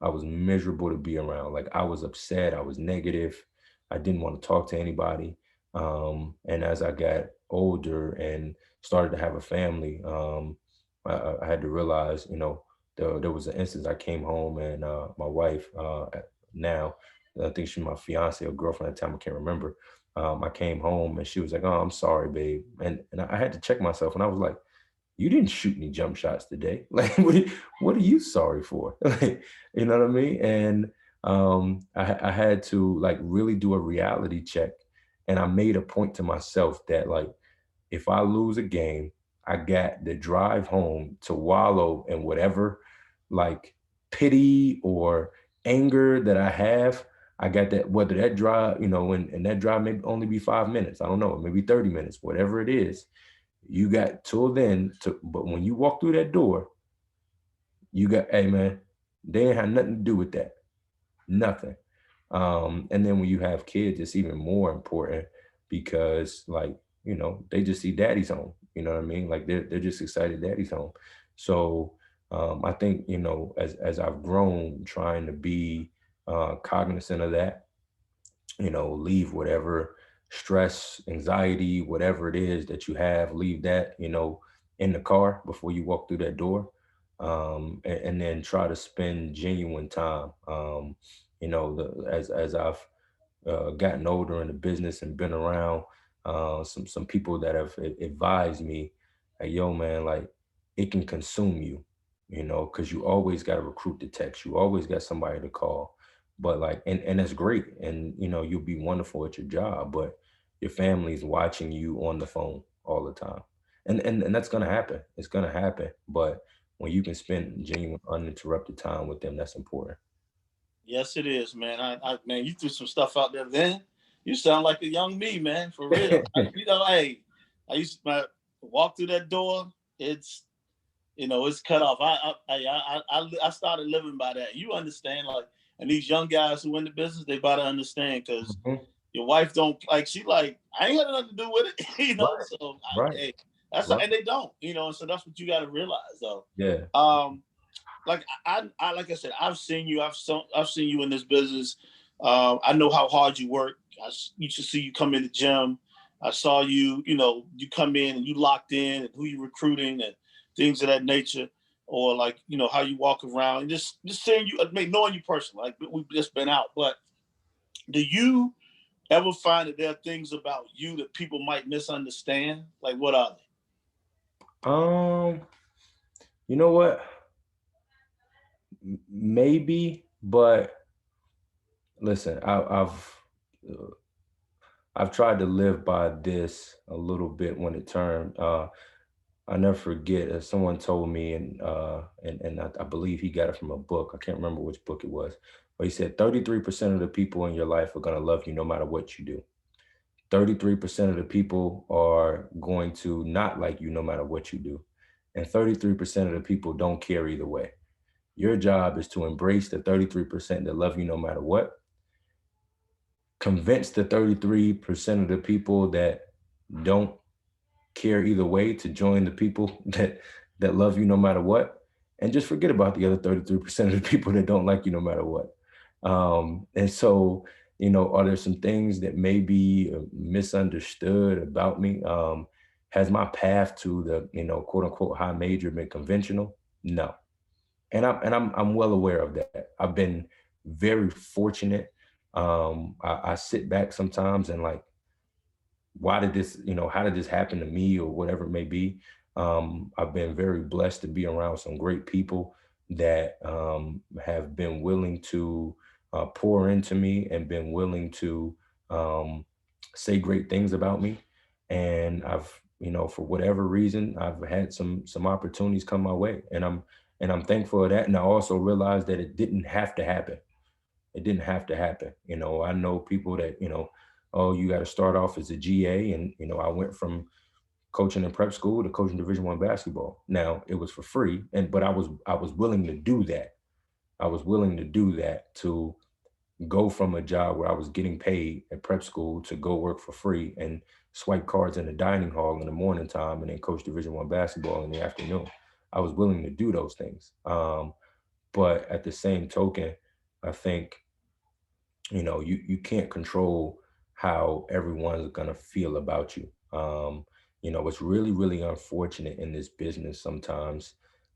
I was miserable to be around. Like I was upset. I was negative. I didn't want to talk to anybody. And as I got older and started to have a family, I had to realize, there was an instance I came home and my wife now. I think she's my fiance or girlfriend at the time, I can't remember. I came home and she was like, "Oh, I'm sorry, babe," and I had to check myself, and I was like, "You didn't shoot any jump shots today. Like, what are you sorry for?" Like, you know what I mean? And I had to like really do a reality check, and I made a point to myself that like if I lose a game, I got the drive home to wallow in whatever like pity or anger that I have. I got that, whether that drive, and that drive may only be 5 minutes. I don't know, maybe 30 minutes, whatever it is. You got till then to, but when you walk through that door, you got, hey man, they ain't had nothing to do with that. Nothing. And then when you have kids, it's even more important because like, they just see daddy's home. You know what I mean? Like they're just excited daddy's home. So I think, as I've grown trying to be cognizant of that, leave whatever stress, anxiety, whatever it is that you have, leave that, in the car before you walk through that door. And then try to spend genuine time. As I've gotten older in the business and been around some people that have advised me, like, yo, man, like it can consume you, because you always got to recruit the text. You always got somebody to call. But like, and that's great. And, you'll be wonderful at your job, but your family's watching you on the phone all the time. And that's going to happen. It's going to happen. But when you can spend genuine, uninterrupted time with them, that's important. Yes, it is, man. Man, you threw some stuff out there. Then you sound like a young me, man, for real. Hey, I used to walk through that door. It's it's cut off. I started living by that. You understand, like, and these young guys who in the business, they better understand because Mhm. your wife don't like. She like, I ain't got nothing to do with it, Right, So right, hey, that's right. and they don't, and so that's what you got to realize, though. Yeah. Like like I said, I've seen you in this business. I know how hard you work. Used to see you come in the gym. I saw you, you come in and you locked in and who you recruiting and things of that nature, or like, how you walk around and just seeing you, knowing you personally. Like we've just been out, but do you ever find that there are things about you that people might misunderstand? Like what are they? Um, you know what? Maybe, but listen, uh, I've tried to live by this a little bit when it turned. I never forget, someone told me, and I believe he got it from a book. I can't remember which book it was, but he said 33% of the people in your life are gonna love you no matter what you do. 33% of the people are going to not like you no matter what you do. And 33% of the people don't care either way. Your job is to embrace the 33% that love you no matter what, convince the 33% of the people that don't care either way to join the people that love you no matter what, and just forget about the other 33% of the people that don't like you no matter what. And so, are there some things that may be misunderstood about me? Has my path to the, quote unquote high major been conventional? No. And I'm well aware of that. I've been very fortunate. I sit back sometimes and like, why did this, how did this happen to me or whatever it may be? I've been very blessed to be around some great people that have been willing to pour into me and been willing to um, say great things about me. And I've, for whatever reason, I've had some opportunities come my way, and I'm thankful for that. And I also realized that it didn't have to happen. It didn't have to happen. I know people that, oh, you got to start off as a GA. And, I went from coaching in prep school to coaching Division I basketball. Now it was for free. But I was willing to do that. I was willing to do that to go from a job where I was getting paid at prep school to go work for free and swipe cards in the dining hall in the morning time and then coach Division I basketball in the afternoon. I was willing to do those things. But at the same token, I think you can't control how everyone's gonna feel about you. It's really, really unfortunate in this business sometimes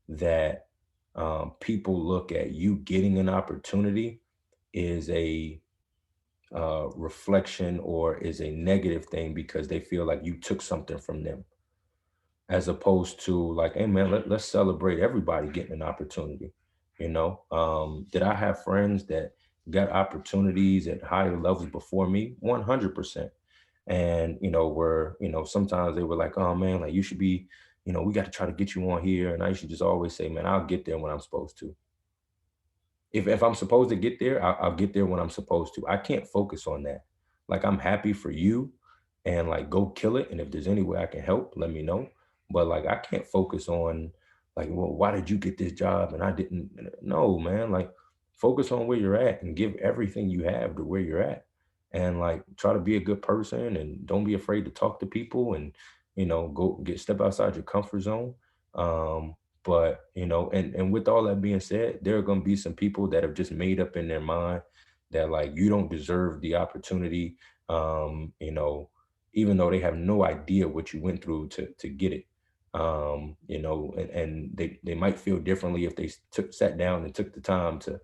that people look at you getting an opportunity is a reflection or is a negative thing because they feel like you took something from them, as opposed to like, hey man, let's celebrate everybody getting an opportunity. Did I have friends that got opportunities at higher levels before me? 100%. And were sometimes they were like, oh man, like you should be, we got to try to get you on here. And I used to just always say, man, I'll get there when I'm supposed to. If I'm supposed to get there, I'll get there when I'm supposed to. I can't focus on that. Like, I'm happy for you, and like, go kill it. And if there's any way I can help, let me know. But like, I can't focus on like, well, why did you get this job and I didn't? No, man. Like, focus on where you're at and give everything you have to where you're at. And like, try to be a good person and don't be afraid to talk to people and, go step outside your comfort zone. Um, but and with all that being said, there are going to be some people that have just made up in their mind that like you don't deserve the opportunity. Even though they have no idea what you went through to get it. And they might feel differently if they sat down and took the time to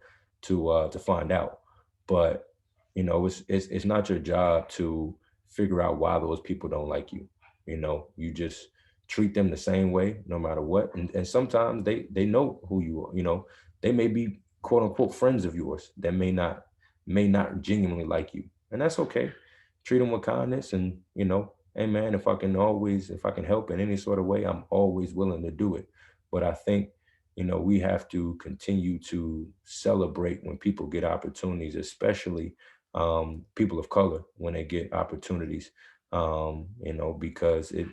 find out. But it's not your job to figure out why those people don't like you. You just treat them the same way no matter what. And sometimes they know who you are. They may be quote unquote friends of yours that may not genuinely like you. And that's okay. Treat them with kindness. And hey man, if I can help in any sort of way, I'm always willing to do it. But I think we have to continue to celebrate when people get opportunities, especially people of color when they get opportunities. Because it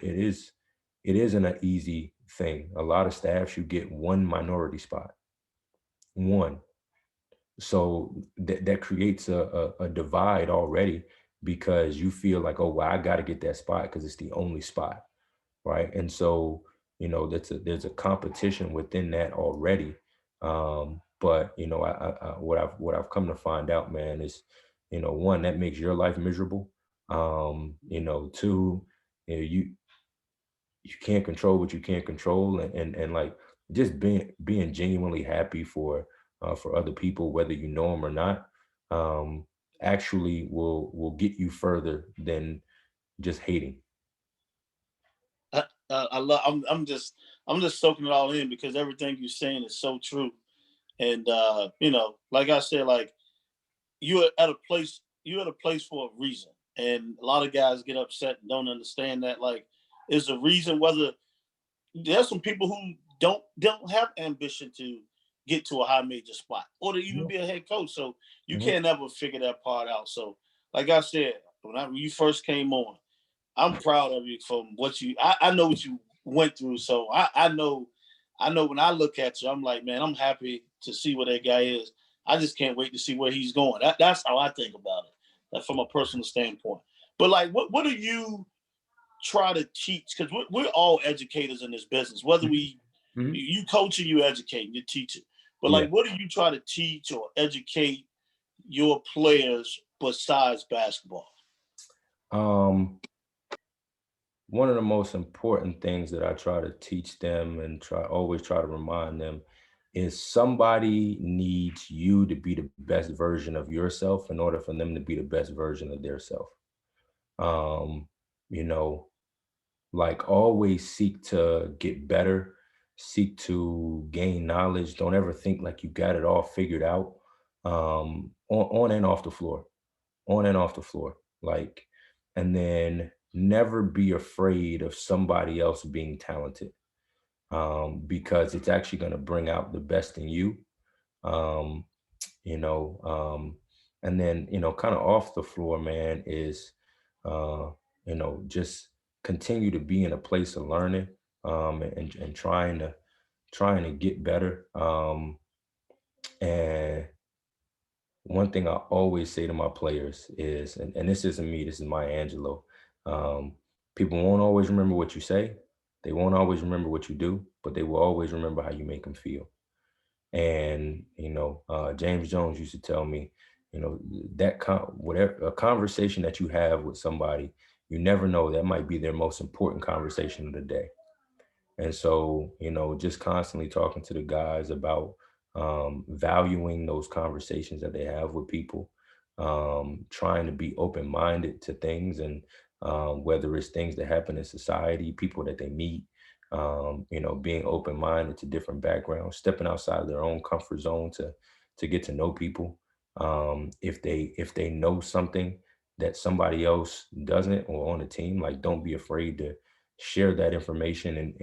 isn't an easy thing. A lot of staffs, you get one minority spot, one. So that creates a divide already, because you feel like, oh, well, I got to get that spot because it's the only spot, right? And so there's a competition within that already. But what I've come to find out, man, is one, that makes your life miserable. Two, you can't control what you can't control, and like, just being genuinely happy for other people, whether you know them or not, um actually will get you further than just hating. I love. I'm just soaking it all in because everything you're saying is so true. And like I said, like you're at a place for a reason. And a lot of guys get upset and don't understand that. Like, is a reason. Whether there's some people who don't have ambition to get to a high major spot or to even Yeah. be a head coach. So you Mhm. can't ever figure that part out. So, like I said, when you first came on, I'm proud of you from what you. I know what you went through, so I know when I look at you, I'm like, man, I'm happy to see where that guy is. I just can't wait to see where he's going. That's how I think about it. That's from a personal standpoint. But like, what do you try to teach? Because we're all educators in this business. Whether Mhm. you coach or you educate, you teach it. But Yeah. like, what do you try to teach or educate your players besides basketball? um One of the most important things that I try to teach them and always try to remind them is somebody needs you to be the best version of yourself in order for them to be the best version of their self. Um, you know, like, always seek to get better, seek to gain knowledge. Don't ever think like you got it all figured out. On and off the floor, on and off the floor. Like, and then never be afraid of somebody else being talented, because it's actually going to bring out the best in you. Um, you know, and then, kind of off the floor, man, is, uh, just continue to be in a place of learning, and trying to get better. And one thing I always say to my players is, and this isn't me, this is my Angelo. Um, People won't always remember what you say. They won't always remember what you do, but they will always remember how you make them feel. And James Jones used to tell me, whatever a conversation that you have with somebody, you never know, that might be their most important conversation of the day. And so, just constantly talking to the guys about valuing those conversations that they have with people, trying to be open-minded to things, and whether it's things that happen in society, people that they meet, being open-minded to different backgrounds, stepping outside of their own comfort zone to get to know people. If they know something that somebody else doesn't, or on the team, like, don't be afraid to share that information,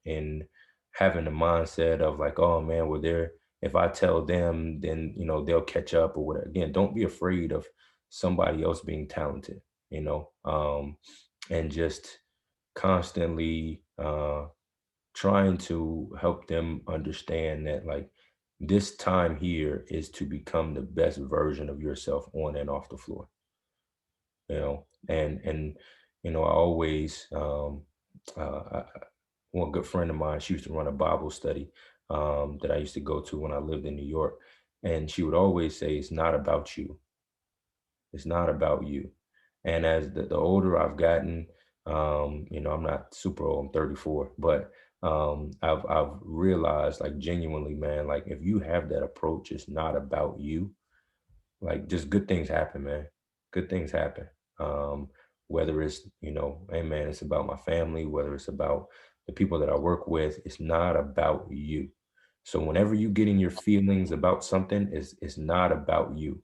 and having the mindset of like, oh man, well, they're if I tell them, then they'll catch up or whatever. Again, don't be afraid of somebody else being talented, and just constantly trying to help them understand that, like, this time here is to become the best version of yourself on and off the floor. And I always one good friend of mine, she used to run a Bible study that I used to go to when I lived in New York. And she would always say, it's not about you. It's not about you. And as the older I've gotten, I'm not super old, I'm 34, but I've realized, like, genuinely, man, like, if you have that approach, it's not about you, like, just good things happen, man. Good things happen. Um, Whether it's, hey man, it's about my family, whether it's about the people that I work with, it's not about you. So whenever you get in your feelings about something, it's not about you.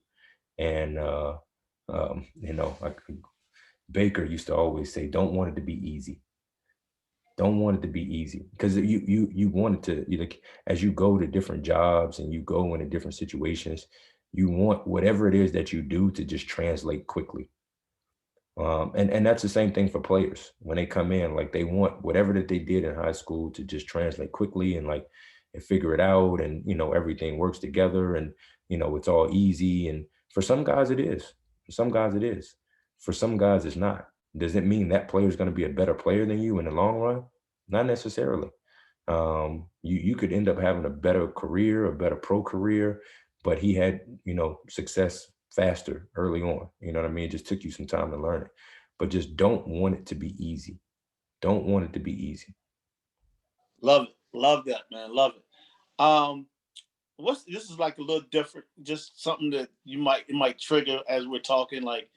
And like Baker used to always say, don't want it to be easy. Don't want it to be easy, because you want it to, like, as you go to different jobs and you go into different situations, you want whatever it is that you do to just translate quickly. And that's the same thing for players when they come in. Like, they want whatever that they did in high school to just translate quickly, and like, and figure it out, and everything works together, and it's all easy. And for some guys it is. For some guys it is. For some guys it's not. Does it mean that player is going to be a better player than you in the long run? Not necessarily. You could end up having a better career, a better pro career, but he had success faster early on. You know what I mean? It just took you some time to learn it. But just don't want it to be easy. Don't want it to be easy. Love it. Love that, man. Love it. This is like a little different, just something that it might trigger as we're talking. Like,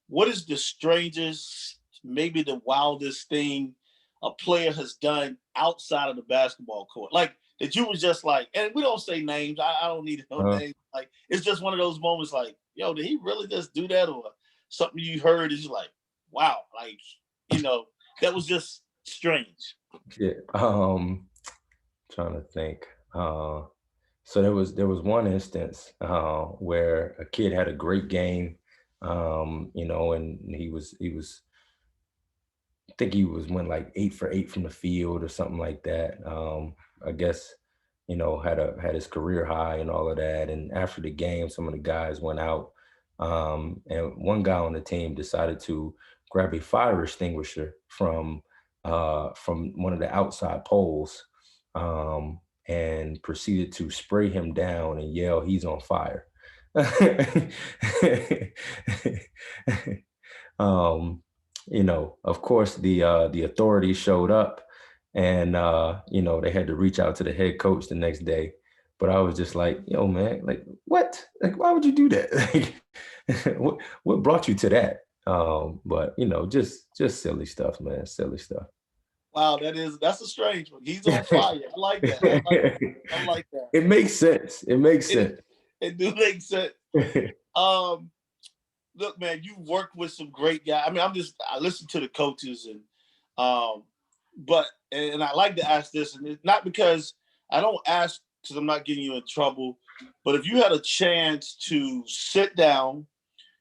what is the strangest, maybe the wildest thing a player has done outside of the basketball court? Like, that you was just like, and we don't say names. I don't need to know names. Like, it's just one of those moments like, yo, did he really just do that? Or something you heard is like, wow, like, that was just strange. Yeah. Trying to think. So there was one instance where a kid had a great game, and he was I think he was went like 8 for 8 from the field or something like that. I guess, had his career high and all of that. And after the game, some of the guys went out, and one guy on the team decided to grab a fire extinguisher from one of the outside poles, and proceeded to spray him down and yell, "He's on fire." um, of course, the authorities showed up, and they had to reach out to the head coach the next day. But I was just like, yo, man, like, what? Like, why would you do that? Like, what brought you to that? But just silly stuff, man. Silly stuff. Wow, that's a strange one. He's on fire. I like that. I like that. It makes sense. It makes It, sense. it do make sense. Um, Look, man, you worked with some great guys. I mean, I listen to the coaches, and um, and I like to ask this, and it's not because I don't ask because I'm not getting you in trouble, but if you had a chance to sit down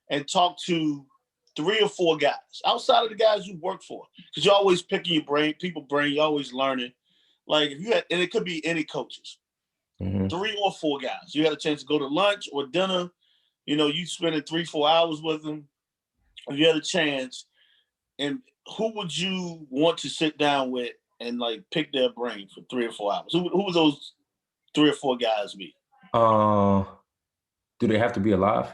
and talk to 3 or 4 guys outside of the guys you work for, because you're always picking your brain, people brain, you're always learning. Like, if you had, and it could be any coaches, Mhm. 3 or 4 guys, you had a chance to go to lunch or dinner, you spending 3, 4 hours with them. If you had a chance, and who would you want to sit down with and like pick their brain for 3 or 4 hours? Who would those 3 or 4 guys be? Uh, do they have to be alive?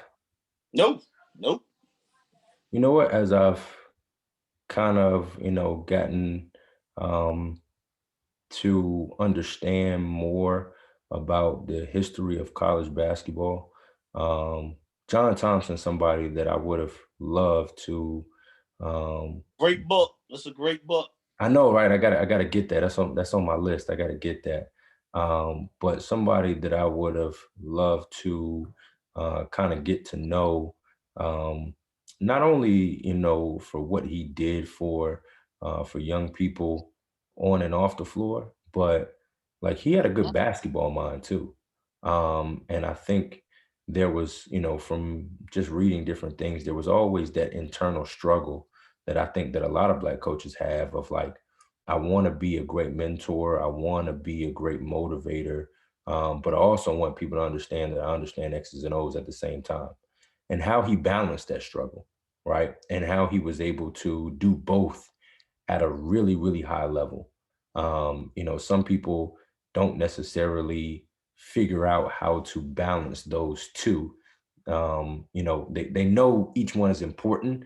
Nope. Nope. You know what? As I've kind of, gotten um, to understand more about the history of college basketball. John Thompson, somebody that I would have loved to. Great book. That's a great book. I know, right? I gotta get that. That's on my list. I gotta get that. But somebody that I would have loved to kind of get to know, um, not only for what he did for young people on and off the floor, but like he had a good basketball mind too. And I think there was, from just reading different things, there was always that internal struggle that I think that a lot of Black coaches have of like, I want to be a great mentor. I want to be a great motivator. But I also want people to understand that I understand X's and O's at the same time, and how he balanced that struggle, right? And how he was able to do both at a really, really high level. Some people don't necessarily figure out how to balance those two. They know each one is important,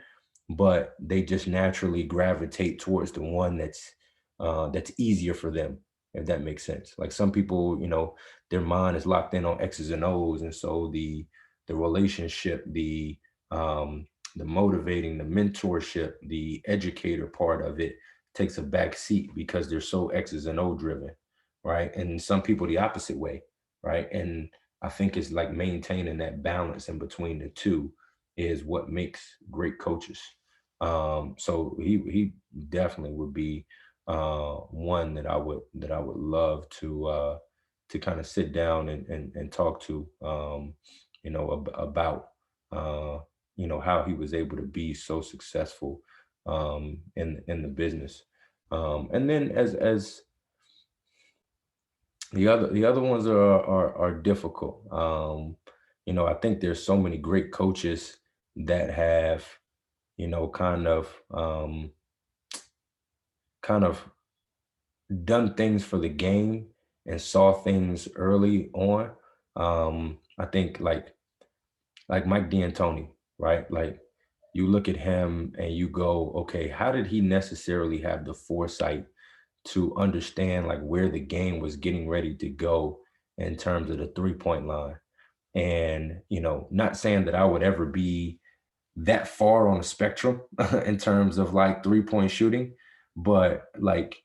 but they just naturally gravitate towards the one that's easier for them, if that makes sense. Like some people, their mind is locked in on X's and O's, and so the relationship, um, the motivating, the mentorship, the educator part of it takes a back seat because they're so X's and O driven, right? And some people the opposite way, right? And I think it's like maintaining that balance in between the two is what makes great coaches. So he definitely would be one that I would love to kind of sit down and talk to, about how he was able to be so successful in the business. And then as the other ones are difficult. I think there's so many great coaches that have, kind of kind of done things for the game and saw things early on. I think like Mike D'Antoni, right? Like you look at him and you go, okay, how did he necessarily have the foresight to understand like where the game was getting ready to go in terms of the 3-point line? And, not saying that I would ever be that far on the spectrum in terms of like 3-point shooting, but like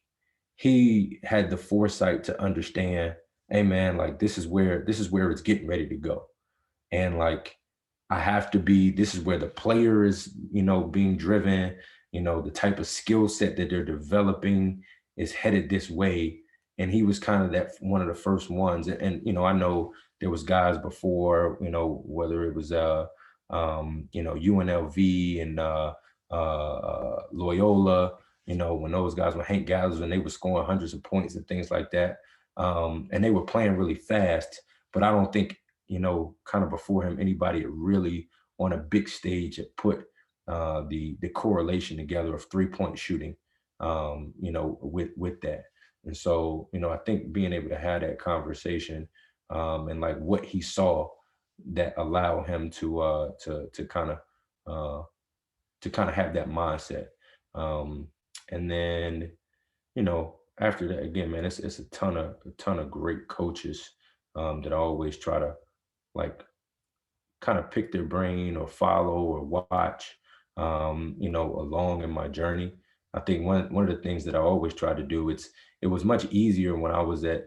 he had the foresight to understand, hey man, like this is where it's getting ready to go. And like I have to be, this is where the player is, being driven, the type of skill set that they're developing is headed this way. And he was kind of that one of the first ones. And I know there was guys before, whether it was UNLV and Loyola, when those guys were Hank Gallows and they were scoring hundreds of points and things like that. And they were playing really fast, but I don't think kind of before him, anybody really on a big stage had put the correlation together of 3-point shooting, with that. And so, I think being able to have that conversation and like what he saw that allow him to kind of have that mindset. Um, and then, after that, again, man, it's a ton of great coaches that I always try to like kind of pick their brain or follow or watch, along in my journey. I think one of the things that I always try to do, it was much easier when I was at,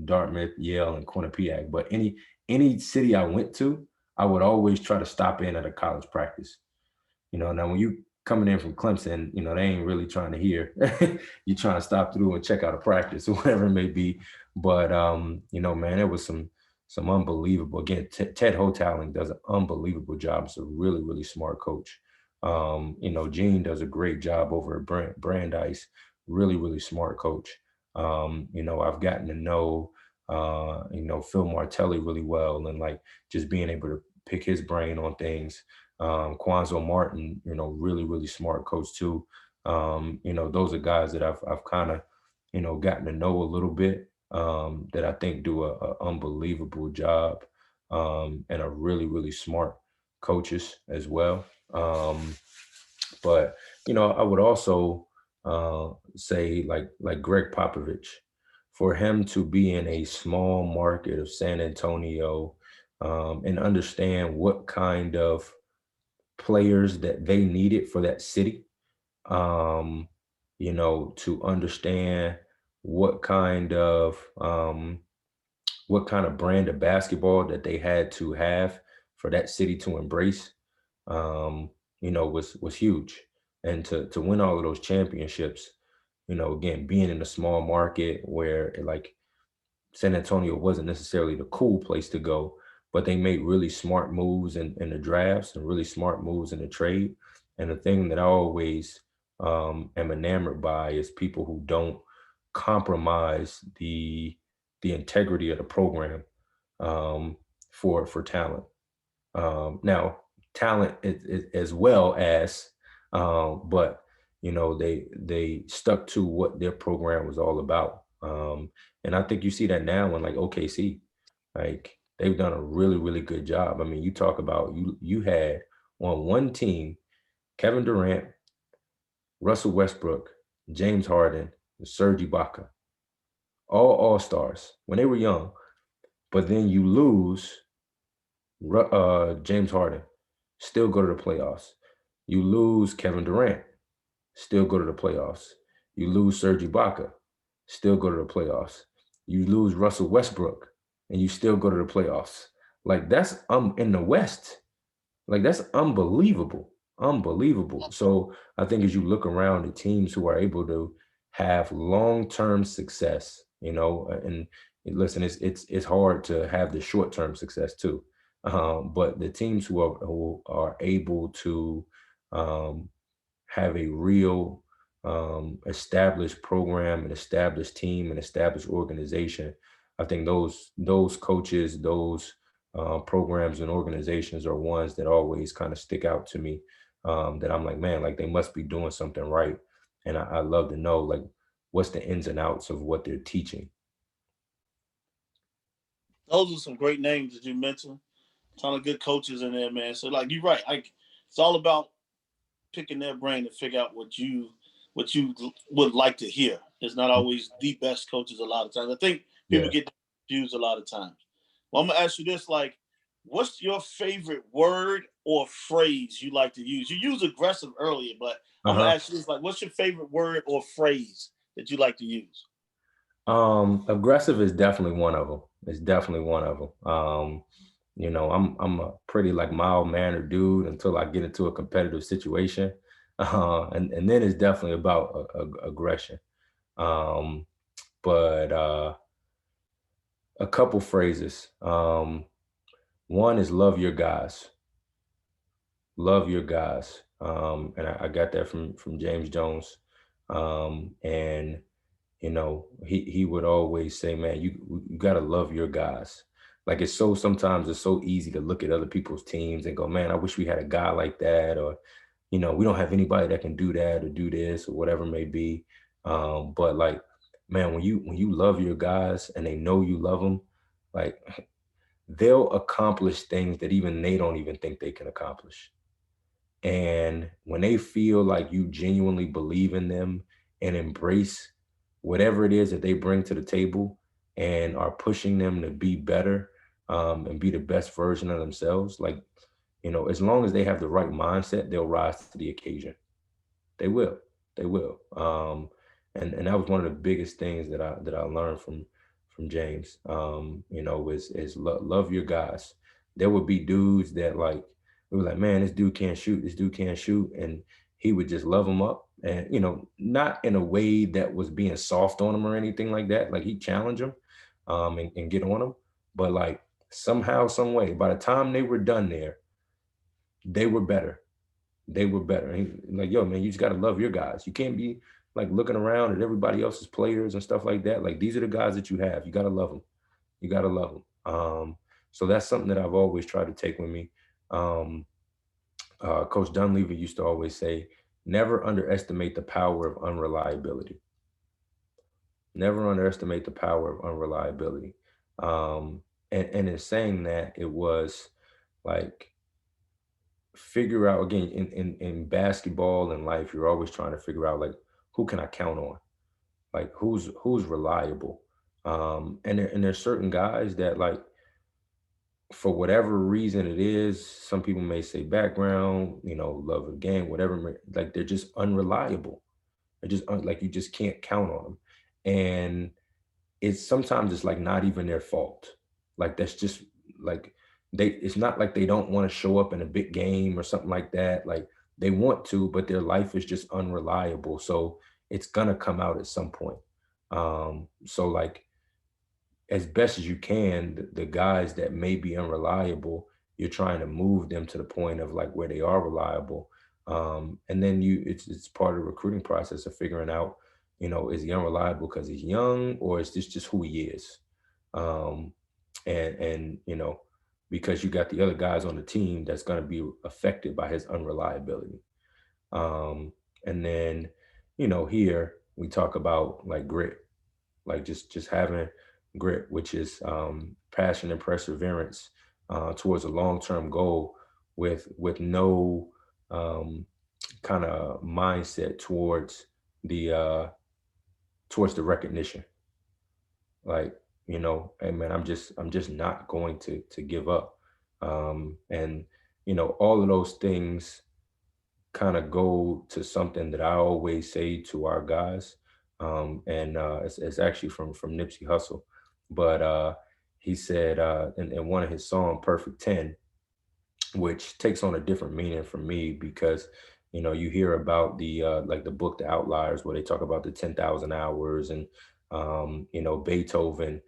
Dartmouth, Yale, and Quinnipiac. But any city I went to, I would always try to stop in at a college practice. Now when you coming in from Clemson, they ain't really trying to hear. You trying to stop through and check out a practice or whatever it may be. But man, there was some unbelievable. Again, Ted Hotelling does an unbelievable job. He's a really, really smart coach. Gene does a great job over at Brandeis. Really, really smart coach. I've gotten to know Phil Martelli really well, and like just being able to pick his brain on things. Quanzo Martin, really, really smart coach too. Those are guys that I've kind of, gotten to know a little bit, that I think do a unbelievable job, and are really, really smart coaches as well. But I would also say like Greg Popovich for him to be in a small market of San Antonio, and understand what kind of players that they needed for that city, um, to understand what kind of what kind of brand of basketball that they had to have for that city to embrace, was huge. And to win all of those championships, again, being in a small market where like San Antonio wasn't necessarily the cool place to go, but they made really smart moves in the drafts and really smart moves in the trade. And the thing that I always am enamored by is people who don't compromise the integrity of the program, um, for talent. Now, talent is as well as, but they stuck to what their program was all about. And I think you see that now in like OKC, like they've done a really really good job. I mean, you talk about you had on one team Kevin Durant, Russell Westbrook, James Harden, and Serge Ibaka, all stars when they were young. But then you lose James Harden, still go to the playoffs. You lose Kevin Durant, still go to the playoffs. You lose Serge Ibaka, still go to the playoffs. You lose Russell Westbrook, and you still go to the playoffs. Like that's in the West. Like that's unbelievable, unbelievable. So I think as you look around the teams who are able to have long-term success, and listen, it's hard to have the short-term success too. But the teams who are able to um, have a real established program, an established team, an established organization. I think those coaches, those programs and organizations are ones that always kind of stick out to me. That I'm like, man, like they must be doing something right, and I love to know like what's the ins and outs of what they're teaching. Those are some great names that you mentioned. Ton of good coaches in there, man. So like you're right. Like it's all about picking their brain to figure out what you would like to hear. It's not always the best coaches a lot of times. I think people Yeah. get confused a lot of times. Well, I'm gonna ask you this: like, what's your favorite word or phrase you like to use? You used aggressive earlier, but I'm gonna Uh-huh. ask you this: like, what's your favorite word or phrase that you like to use? Aggressive is definitely one of them. It's definitely one of them. I'm a pretty like mild mannered dude until I get into a competitive situation, and then it's definitely about aggression. Um, but a couple phrases. One is love your guys. Love your guys. And I got that from James Jones. And he would always say, man, you gotta love your guys. Like sometimes it's so easy to look at other people's teams and go, man, I wish we had a guy like that, or we don't have anybody that can do that or do this or whatever it may be. But like, man, when you love your guys and they know you love them, like they'll accomplish things that even they don't even think they can accomplish. And when they feel like you genuinely believe in them and embrace whatever it is that they bring to the table and are pushing them to be better, and be the best version of themselves, like, as long as they have the right mindset, they'll rise to the occasion. They will. They will. And that was one of the biggest things that I learned from James. Is love your guys. There would be dudes that like we were like, man, this dude can't shoot. This dude can't shoot, and he would just love them up, and not in a way that was being soft on them or anything like that. Like he'd challenge them, and get on them, but like somehow, some way, by the time they were done there, they were better. They were better. And like, yo, man, you just gotta love your guys. You can't be like looking around at everybody else's players and stuff like that. Like these are the guys that you have. You gotta love them. You gotta love them. So that's something that I've always tried to take with me. Um, Coach Dunleavy used to always say, never underestimate the power of unreliability. Never underestimate the power of unreliability. And in saying that, it was like figure out again in basketball and life, you're always trying to figure out like who can I count on? Like who's reliable? And there's certain guys that, like, for whatever reason it is, some people may say background, love of the game, whatever, like they're just unreliable. They're just like, you just can't count on them. And sometimes it's like not even their fault. Like that's just like it's not like they don't want to show up in a big game or something like that. Like they want to, but their life is just unreliable. So it's gonna come out at some point. So like, as best as you can, the guys that may be unreliable, you're trying to move them to the point of like where they are reliable. And then it's part of the recruiting process of figuring out, is he unreliable because he's young, or is this just who he is? Um, and because you got the other guys on the team that's going to be affected by his unreliability. Um, and then, here we talk about like grit, like just having grit, which is passion and perseverance towards a long-term goal with no kind of mindset the uh, towards the recognition. Like, hey man, I'm just not going to give up. And all of those things kind of go to something that I always say to our guys. And it's actually from Nipsey Hussle. But he said in one of his songs, Perfect 10, which takes on a different meaning for me because, you hear about the like the book, The Outliers, where they talk about the 10,000 hours. And, Beethoven,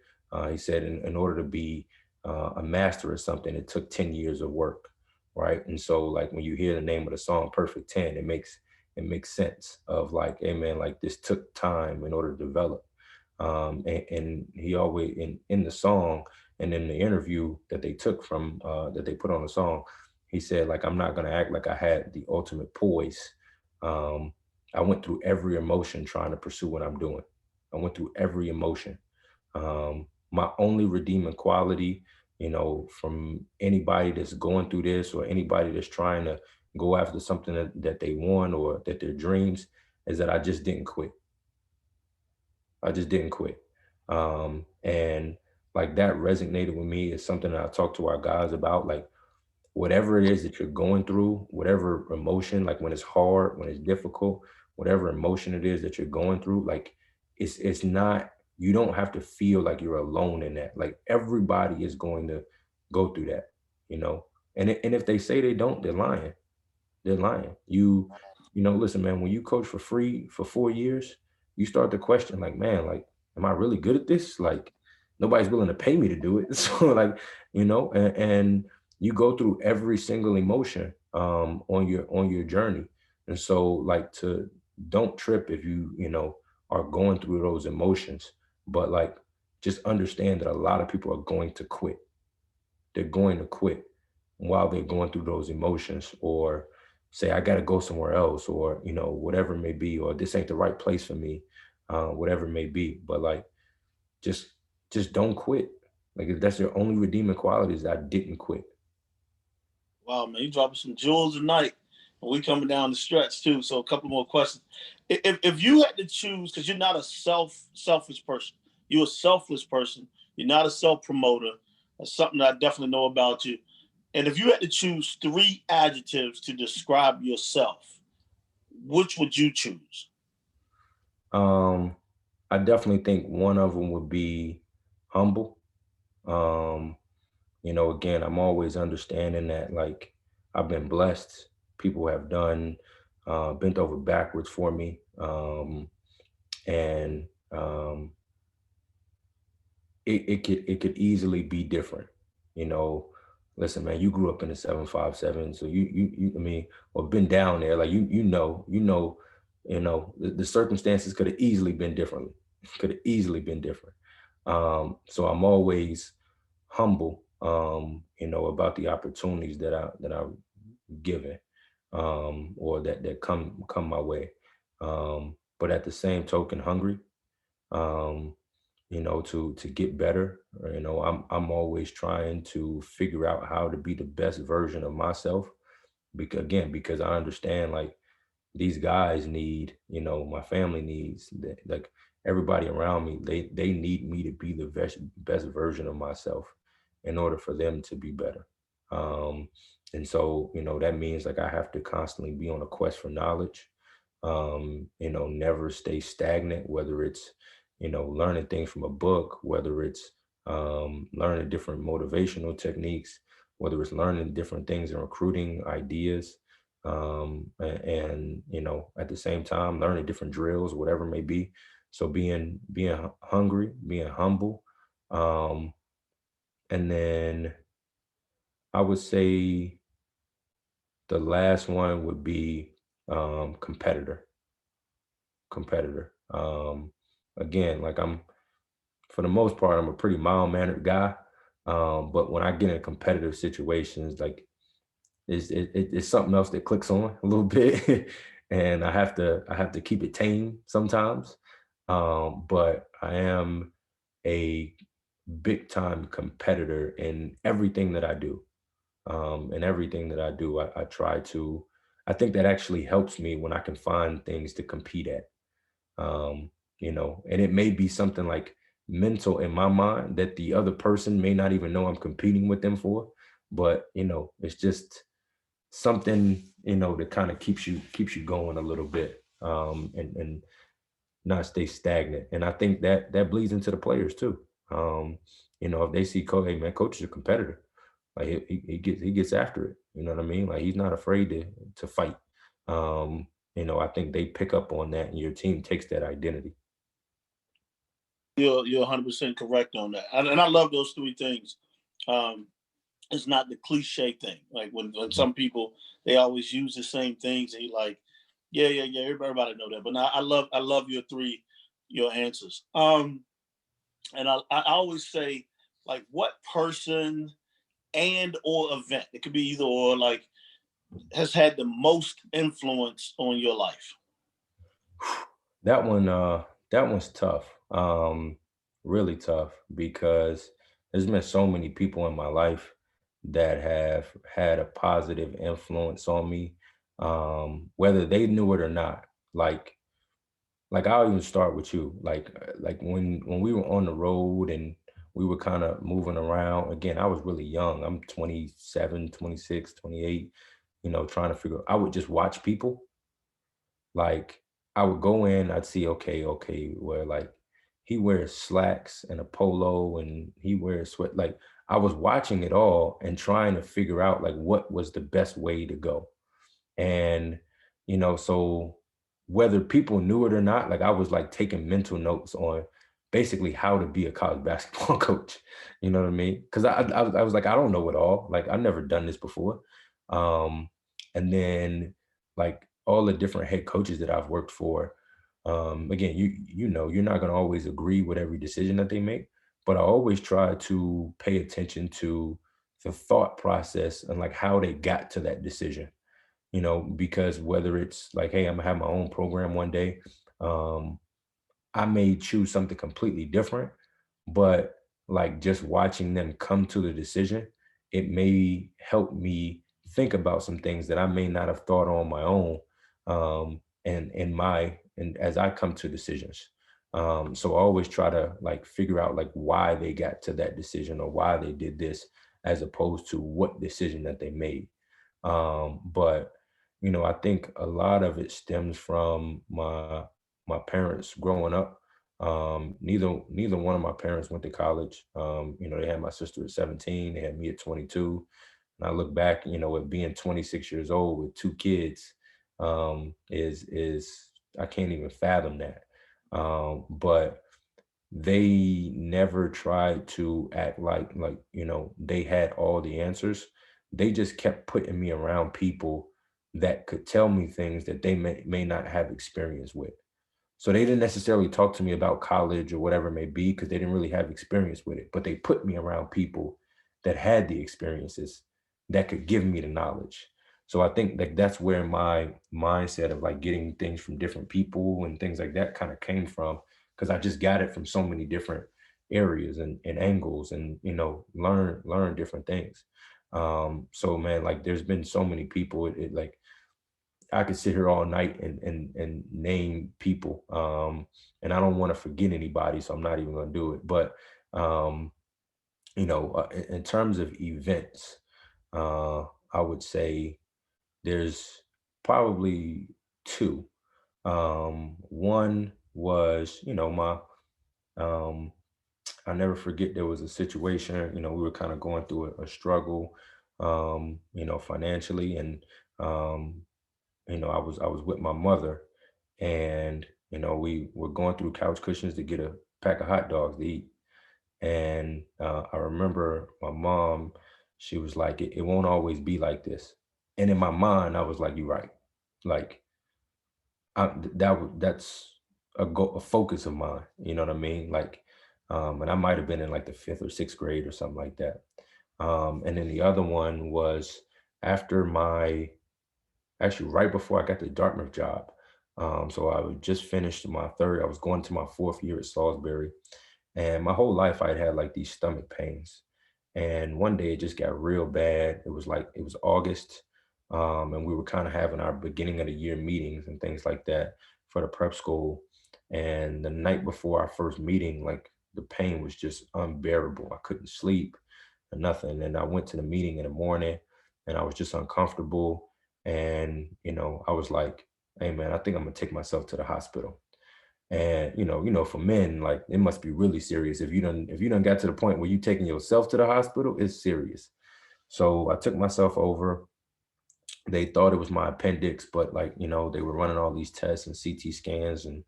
he said in order to be a master of something, it took 10 years of work. Right. And so like when you hear the name of the song Perfect 10, it makes sense of like, hey man, like this took time in order to develop. And he always in the song and in the interview that they took from that they put on the song, he said like, I'm not gonna act like I had the ultimate poise. Um, I went through every emotion trying to pursue what I'm doing. I went through every emotion. My only redeeming quality, from anybody that's going through this or anybody that's trying to go after something that they want or that their dreams, is that I just didn't quit. I just didn't quit. And like that resonated with me. Is something that I talk to our guys about. Like whatever it is that you're going through, whatever emotion, like when it's hard, when it's difficult, whatever emotion it is that you're going through, like it's not, you don't have to feel like you're alone in that. Like everybody is going to go through that, you know. And if they say they don't, they're lying. They're lying. Listen, man, when you coach for free for 4 years, you start to question, like, man, like, am I really good at this? Like, nobody's willing to pay me to do it. So, like, and you go through every single emotion on your journey. And so, like, to don't trip if you are going through those emotions, but like just understand that a lot of people are going to quit. They're going to quit while they're going through those emotions, or say I got to go somewhere else, or whatever it may be, or this ain't the right place for me, whatever it may be. But like just just don't quit. Like if that's your only redeeming quality, is that I didn't quit. Wow, man, you dropping some jewels tonight. And we coming down the stretch too. So a couple more questions. If you had to choose, because you're not a selfish person, you're a selfless person. You're not a self promoter. That's something that I definitely know about you. And if you had to choose three adjectives to describe yourself, which would you choose? um I definitely think one of them would be humble. um Again, I'm always understanding that, like, I've been blessed. People have done bent over backwards for me. And it could easily be different. You know, Listen, man, you grew up in the 757, so I mean, or been down there, like the circumstances could have easily been differently. Could have easily been different. So I'm always humble, about the opportunities that I'm given, or that come my way. But at the same token, hungry, um, to get better. I'm always trying to figure out how to be the best version of myself. Because I understand, like, these guys need, my family needs that, like, everybody around me, they need me to be the best version of myself in order for them to be better. Um, and so, that means like I have to constantly be on a quest for knowledge, never stay stagnant, whether it's, learning things from a book, whether it's learning different motivational techniques, whether it's learning different things in recruiting ideas, and at the same time learning different drills, whatever it may be. So being hungry, being humble, um, and then I would say the last one would be competitor. Competitor. Again, like for the most part, I'm a pretty mild mannered guy. But when I get in competitive situations, like it's something else that clicks on a little bit, and I have to keep it tame sometimes. But I am a big time competitor in everything that I do. And everything that I do, I try to. I think that actually helps me when I can find things to compete at. um, and it may be something like mental in my mind that the other person may not even know I'm competing with them for, but it's just something that kind of keeps you going a little bit, and not stay stagnant. And I think that bleeds into the players too. If they see coach, hey man, coach is a competitor. Like he gets after it. You know what I mean? Like he's not afraid to fight. Um, I think they pick up on that, and your team takes that identity. You're 100% correct on that, and I love those three things. Um, it's not the cliche thing. Like when Mhm. some people they always use the same things, and you like, yeah, yeah, yeah, everybody know that. But now I love your answers. And I always say like what person and or event, it could be either or, like has had the most influence on your life. That one, that one's tough. Really tough because there's been so many people in my life that have had a positive influence on me, whether they knew it or not. Like, I'll even start with you. Like when we were on the road and we were kind of moving around. Again, I was really young. I'm 27, 26, 28. Trying to figure. I would just watch people. Like I would go in, I'd see, okay, where like he wears slacks and a polo and he wears sweat. Like I was watching it all and trying to figure out like what was the best way to go. And, so whether people knew it or not, like I was like taking mental notes on basically how to be a college basketball coach. You know what I mean? Because I was like, I don't know it all. Like I've never done this before. Um, and then like all the different head coaches that I've worked for. Again, you're not going to always agree with every decision that they make, but I always try to pay attention to the thought process and like how they got to that decision. Because whether it's like, hey, I'm gonna have my own program one day, um, I may choose something completely different, but like just watching them come to the decision, it may help me think about some things that I may not have thought on my own. And as I come to decisions. So I always try to like figure out like why they got to that decision or why they did this as opposed to what decision that they made. But I think a lot of it stems from my parents growing up. Neither one of my parents went to college. They had my sister at 17, they had me at 22. And I look back, at being 26 years old with two kids, is I can't even fathom that. But they never tried to act like they had all the answers. They just kept putting me around people that could tell me things that they may not have experience with. So they didn't necessarily talk to me about college or whatever it may be because they didn't really have experience with it, but they put me around people that had the experiences that could give me the knowledge. So I think that that's where my mindset of like getting things from different people and things like that kind of came from, because I just got it from so many different areas and angles, and learn different things. So man, like there's been so many people, like I could sit here all night and name people, and I don't want to forget anybody, so I'm not even going to do it. But um, in terms of events, uh, I would say there's probably two. One was, my um, I never forget there was a situation, we were kind of going through a struggle, financially, and um, I was with my mother, and we were going through couch cushions to get a pack of hot dogs to eat. And I remember my mom, she was like, it won't always be like this. And in my mind, I was like, you're right. Like that's a focus of mine. You know what I mean? Like, and I might have been in like the fifth or sixth grade or something like that. And then the other one was after actually right before I got the Dartmouth job. So I had just finished I was going to my fourth year at Salisbury, and my whole life I had like these stomach pains. And one day it just got real bad. It was August, and we were kind of having our beginning of the year meetings and things like that for the prep school. And the night before our first meeting, like the pain was just unbearable. I couldn't sleep or nothing. And I went to the meeting in the morning, and I was just uncomfortable. And, I was like, hey man, I think I'm gonna take myself to the hospital. And for men, like it must be really serious. If you done got to the point where you taking yourself to the hospital, it's serious. So I took myself over. They thought it was my appendix, but like, they were running all these tests and CT scans, and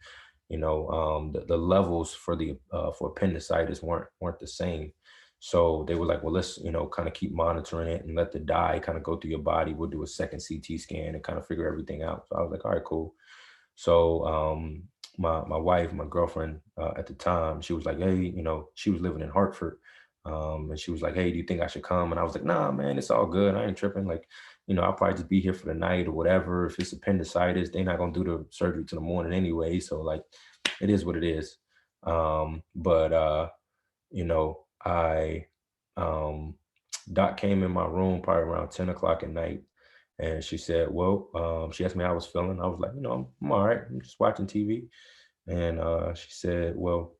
the levels for the for appendicitis weren't the same. So they were like, well, let's, kind of keep monitoring it and let the dye kind of go through your body. We'll do a second CT scan and kind of figure everything out. So I was like, all right, cool. So my wife, my girlfriend at the time, she was like, hey, she was living in Hartford. And she was like, hey, do you think I should come? And I was like, nah, man, it's all good. I ain't tripping. Like, I'll probably just be here for the night or whatever. If it's appendicitis, they're not gonna do the surgery till the morning anyway. So like, it is what it is. But I Doc came in my room probably around 10 o'clock at night, and she said, well, she asked me how I was feeling. I was like, I'm all right. I'm just watching TV. And she said, well,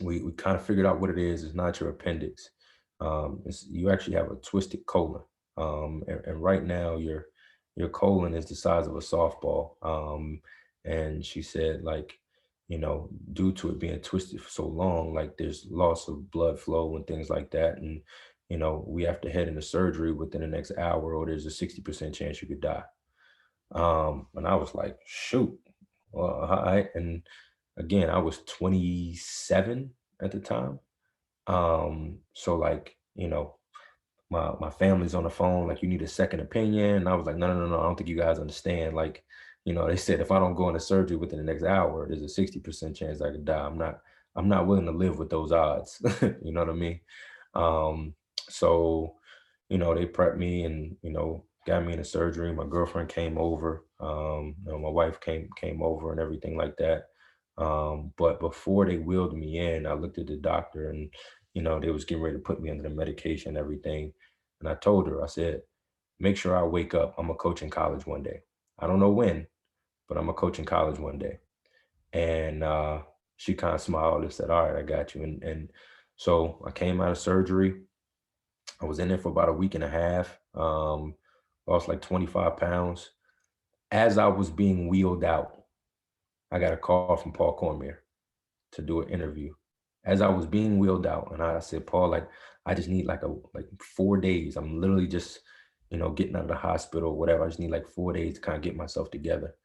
we kind of figured out what it is. It's not your appendix. You actually have a twisted colon. And right now your colon is the size of a softball. And she said, like, due to it being twisted for so long, like there's loss of blood flow and things like that. And, we have to head into surgery within the next hour, or there's a 60% chance you could die. And I was like, shoot. Well, all right. And again, I was 27 at the time. So like, my family's on the phone, like, you need a second opinion. And I was like, no, no, no, no, I don't think you guys understand. Like, they said if I don't go into surgery within the next hour, there's a 60% chance I could die. I'm not willing to live with those odds. You know what I mean? So, they prepped me and, got me into surgery. My girlfriend came over, my wife came over and everything like that. But before they wheeled me in, I looked at the doctor, and, they was getting ready to put me under the medication and everything. And I told her, I said, make sure I wake up. I'm a coach in college one day. I don't know when, but I'm a coach in college one day. And she kind of smiled and said, all right, I got you. And so I came out of surgery. I was in there for about a week and a half, lost like 25 pounds. As I was being wheeled out, I got a call from Paul Cormier to do an interview. As I was being wheeled out, and I said, Paul, like, I just need like 4 days. I'm literally just, getting out of the hospital, whatever. I just need like 4 days to kind of get myself together.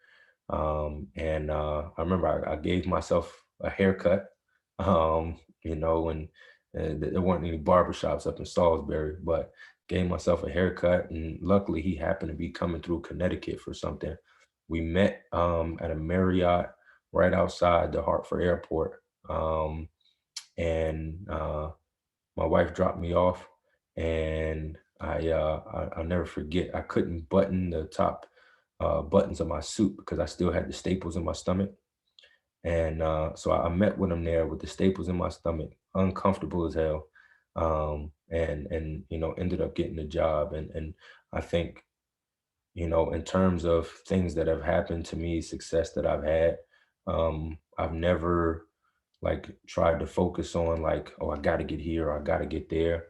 And I remember I gave myself a haircut, and there weren't any barbershops up in Salisbury, but gave myself a haircut. And luckily, he happened to be coming through Connecticut for something. We met at a Marriott right outside the Hartford airport. And My wife dropped me off, and I'll never forget. I couldn't button the top buttons of my suit because I still had the staples in my stomach. And so I met with him there with the staples in my stomach, uncomfortable as hell. And ended up getting the job. And I think in terms of things that have happened to me, success that I've had, I've never like tried to focus on like, oh, I got to get here, or I got to get there.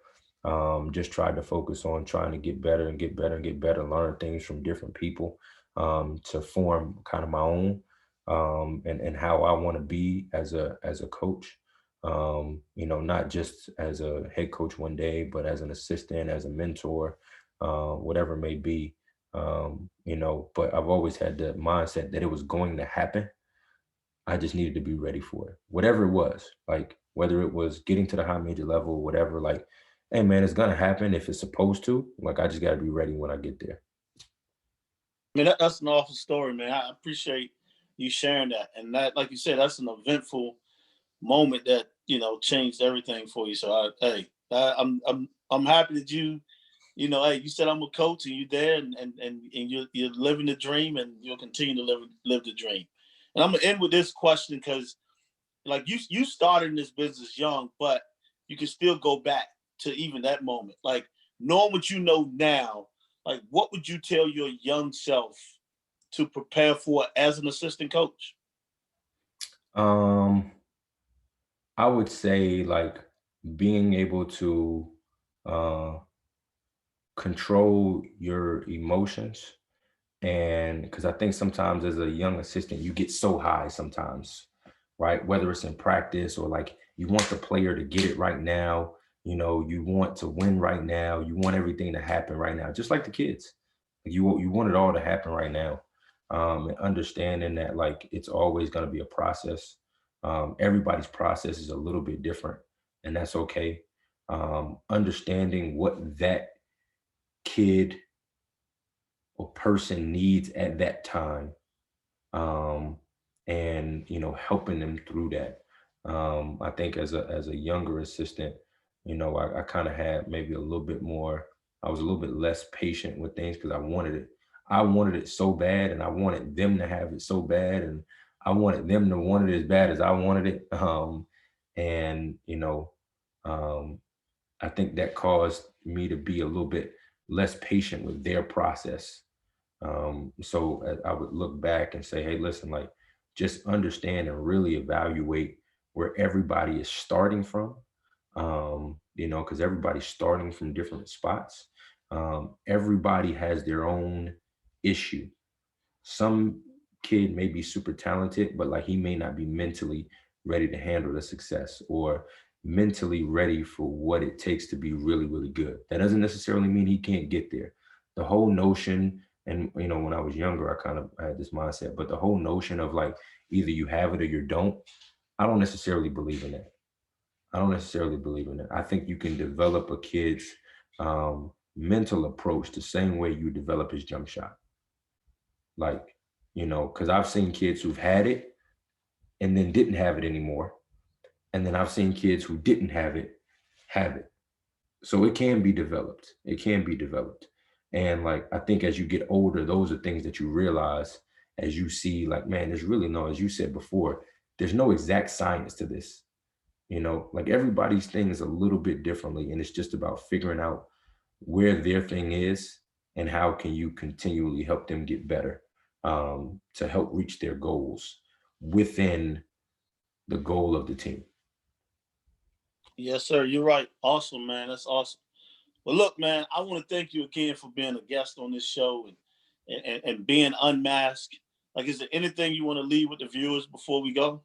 Just tried to focus on trying to get better and get better and get better, learn things from different people, to form kind of my own, and how I want to be as a coach. Not just as a head coach one day, but as an assistant, as a mentor, whatever it may be. But I've always had the mindset that it was going to happen. I just needed to be ready for it, whatever it was, like whether it was getting to the high major level, whatever, like, hey man, it's gonna happen if it's supposed to. Like, I just gotta be ready when I get there. I mean, that's an awful story, man. I appreciate you sharing that. And that, like you said, that's an eventful moment that, changed everything for you. So I'm happy that hey, you said I'm a coach and you're there, and you're living the dream, and you'll continue to live the dream. And I'm gonna end with this question, because like you started in this business young, but you can still go back to even that moment. Like, knowing what you know now, like, what would you tell your young self to prepare for as an assistant coach? Um, I would say like being able to uh control your emotions. And because I think sometimes as a young assistant, you get so high sometimes, right? Whether it's in practice or like you want the player to get it right now, you want to win right now, you want everything to happen right now, just like the kids. You want it all to happen right now. And understanding that like it's always going to be a process. Everybody's process is a little bit different, and that's okay. Understanding what that kid or person needs at that time, um, and helping them through that. I think as a younger assistant, I kind of had maybe a little bit more. I was a little bit less patient with things because I wanted it. I wanted it so bad, and I wanted them to have it so bad, and I wanted them to want it as bad as I wanted it. And um, I think that caused me to be a little bit less patient with their process. So I would look back and say, hey, listen, like just understand and really evaluate where everybody is starting from. Because everybody's starting from different spots. Everybody has their own issue. Some kid may be super talented, but like he may not be mentally ready to handle the success, or mentally ready for what it takes to be really, really good. That doesn't necessarily mean he can't get there. The whole notion, and when I was younger, I kind of had this mindset, but the whole notion of like either you have it or you don't, I don't necessarily believe in that. I don't necessarily believe in it. I think you can develop a kid's mental approach the same way you develop his jump shot. Like, because I've seen kids who've had it and then didn't have it anymore. And then I've seen kids who didn't have it have it. So it can be developed. It can be developed. And like, I think as you get older, those are things that you realize as you see, like, man, there's really no, as you said before, there's no exact science to this. Like everybody's thing is a little bit differently. And it's just about figuring out where their thing is and how can you continually help them get better, to help reach their goals within the goal of the team. Yes, sir. You're right. Awesome, man. That's awesome. Well, look, man, I want to thank you again for being a guest on this show, and being unmasked. Like, is there anything you want to leave with the viewers before we go?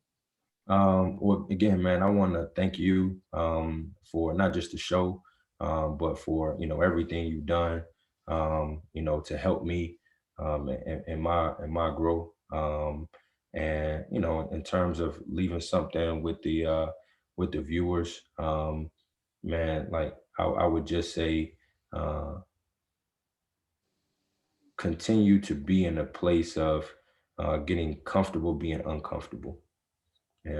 Well, again, man, I want to thank you, for not just the show, but for everything you've done, to help me, in my growth, and in terms of leaving something with the viewers, man, like I would just say, uh, continue to be in a place of getting comfortable being uncomfortable. I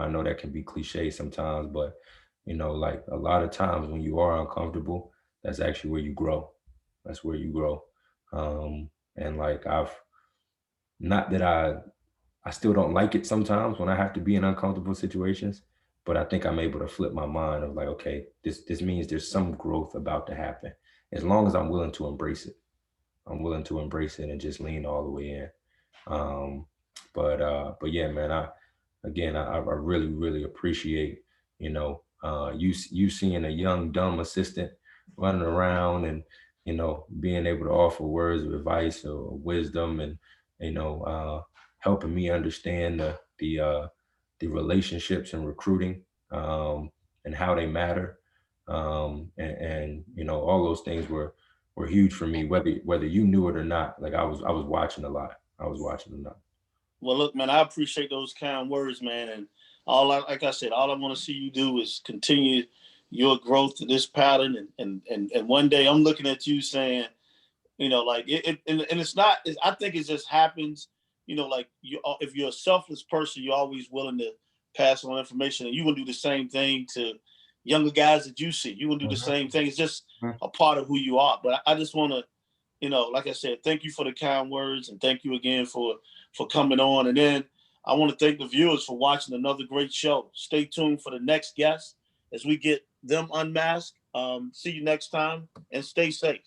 know that can be cliche sometimes, but like a lot of times when you are uncomfortable, that's actually where you grow. That's where you grow. And like I've not that I still don't like it sometimes when I have to be in uncomfortable situations, but I think I'm able to flip my mind of like, okay, this means there's some growth about to happen as long as I'm willing to embrace it. I'm willing to embrace it and just lean all the way in. Um, but yeah, man, I really, really appreciate, you seeing a young, dumb assistant running around and, being able to offer words of advice or wisdom and, helping me understand the relationships and recruiting, and how they matter. And all those things were huge for me, whether you knew it or not. Like I was watching a lot. I was watching a lot. Well, look, man, I appreciate those kind words, man. And like I said, all I want to see you do is continue your growth to this pattern. And one day I'm looking at you saying, like and it's not, I think it just happens, like if you're a selfless person, you're always willing to pass on information, and you will do the same thing to younger guys that you see. You will do the same thing. It's just a part of who you are. But I just want to, like I said, thank you for the kind words, and thank you again for coming on. And then I want to thank the viewers for watching another great show. Stay tuned for the next guest as we get them unmasked. See you next time, and stay safe.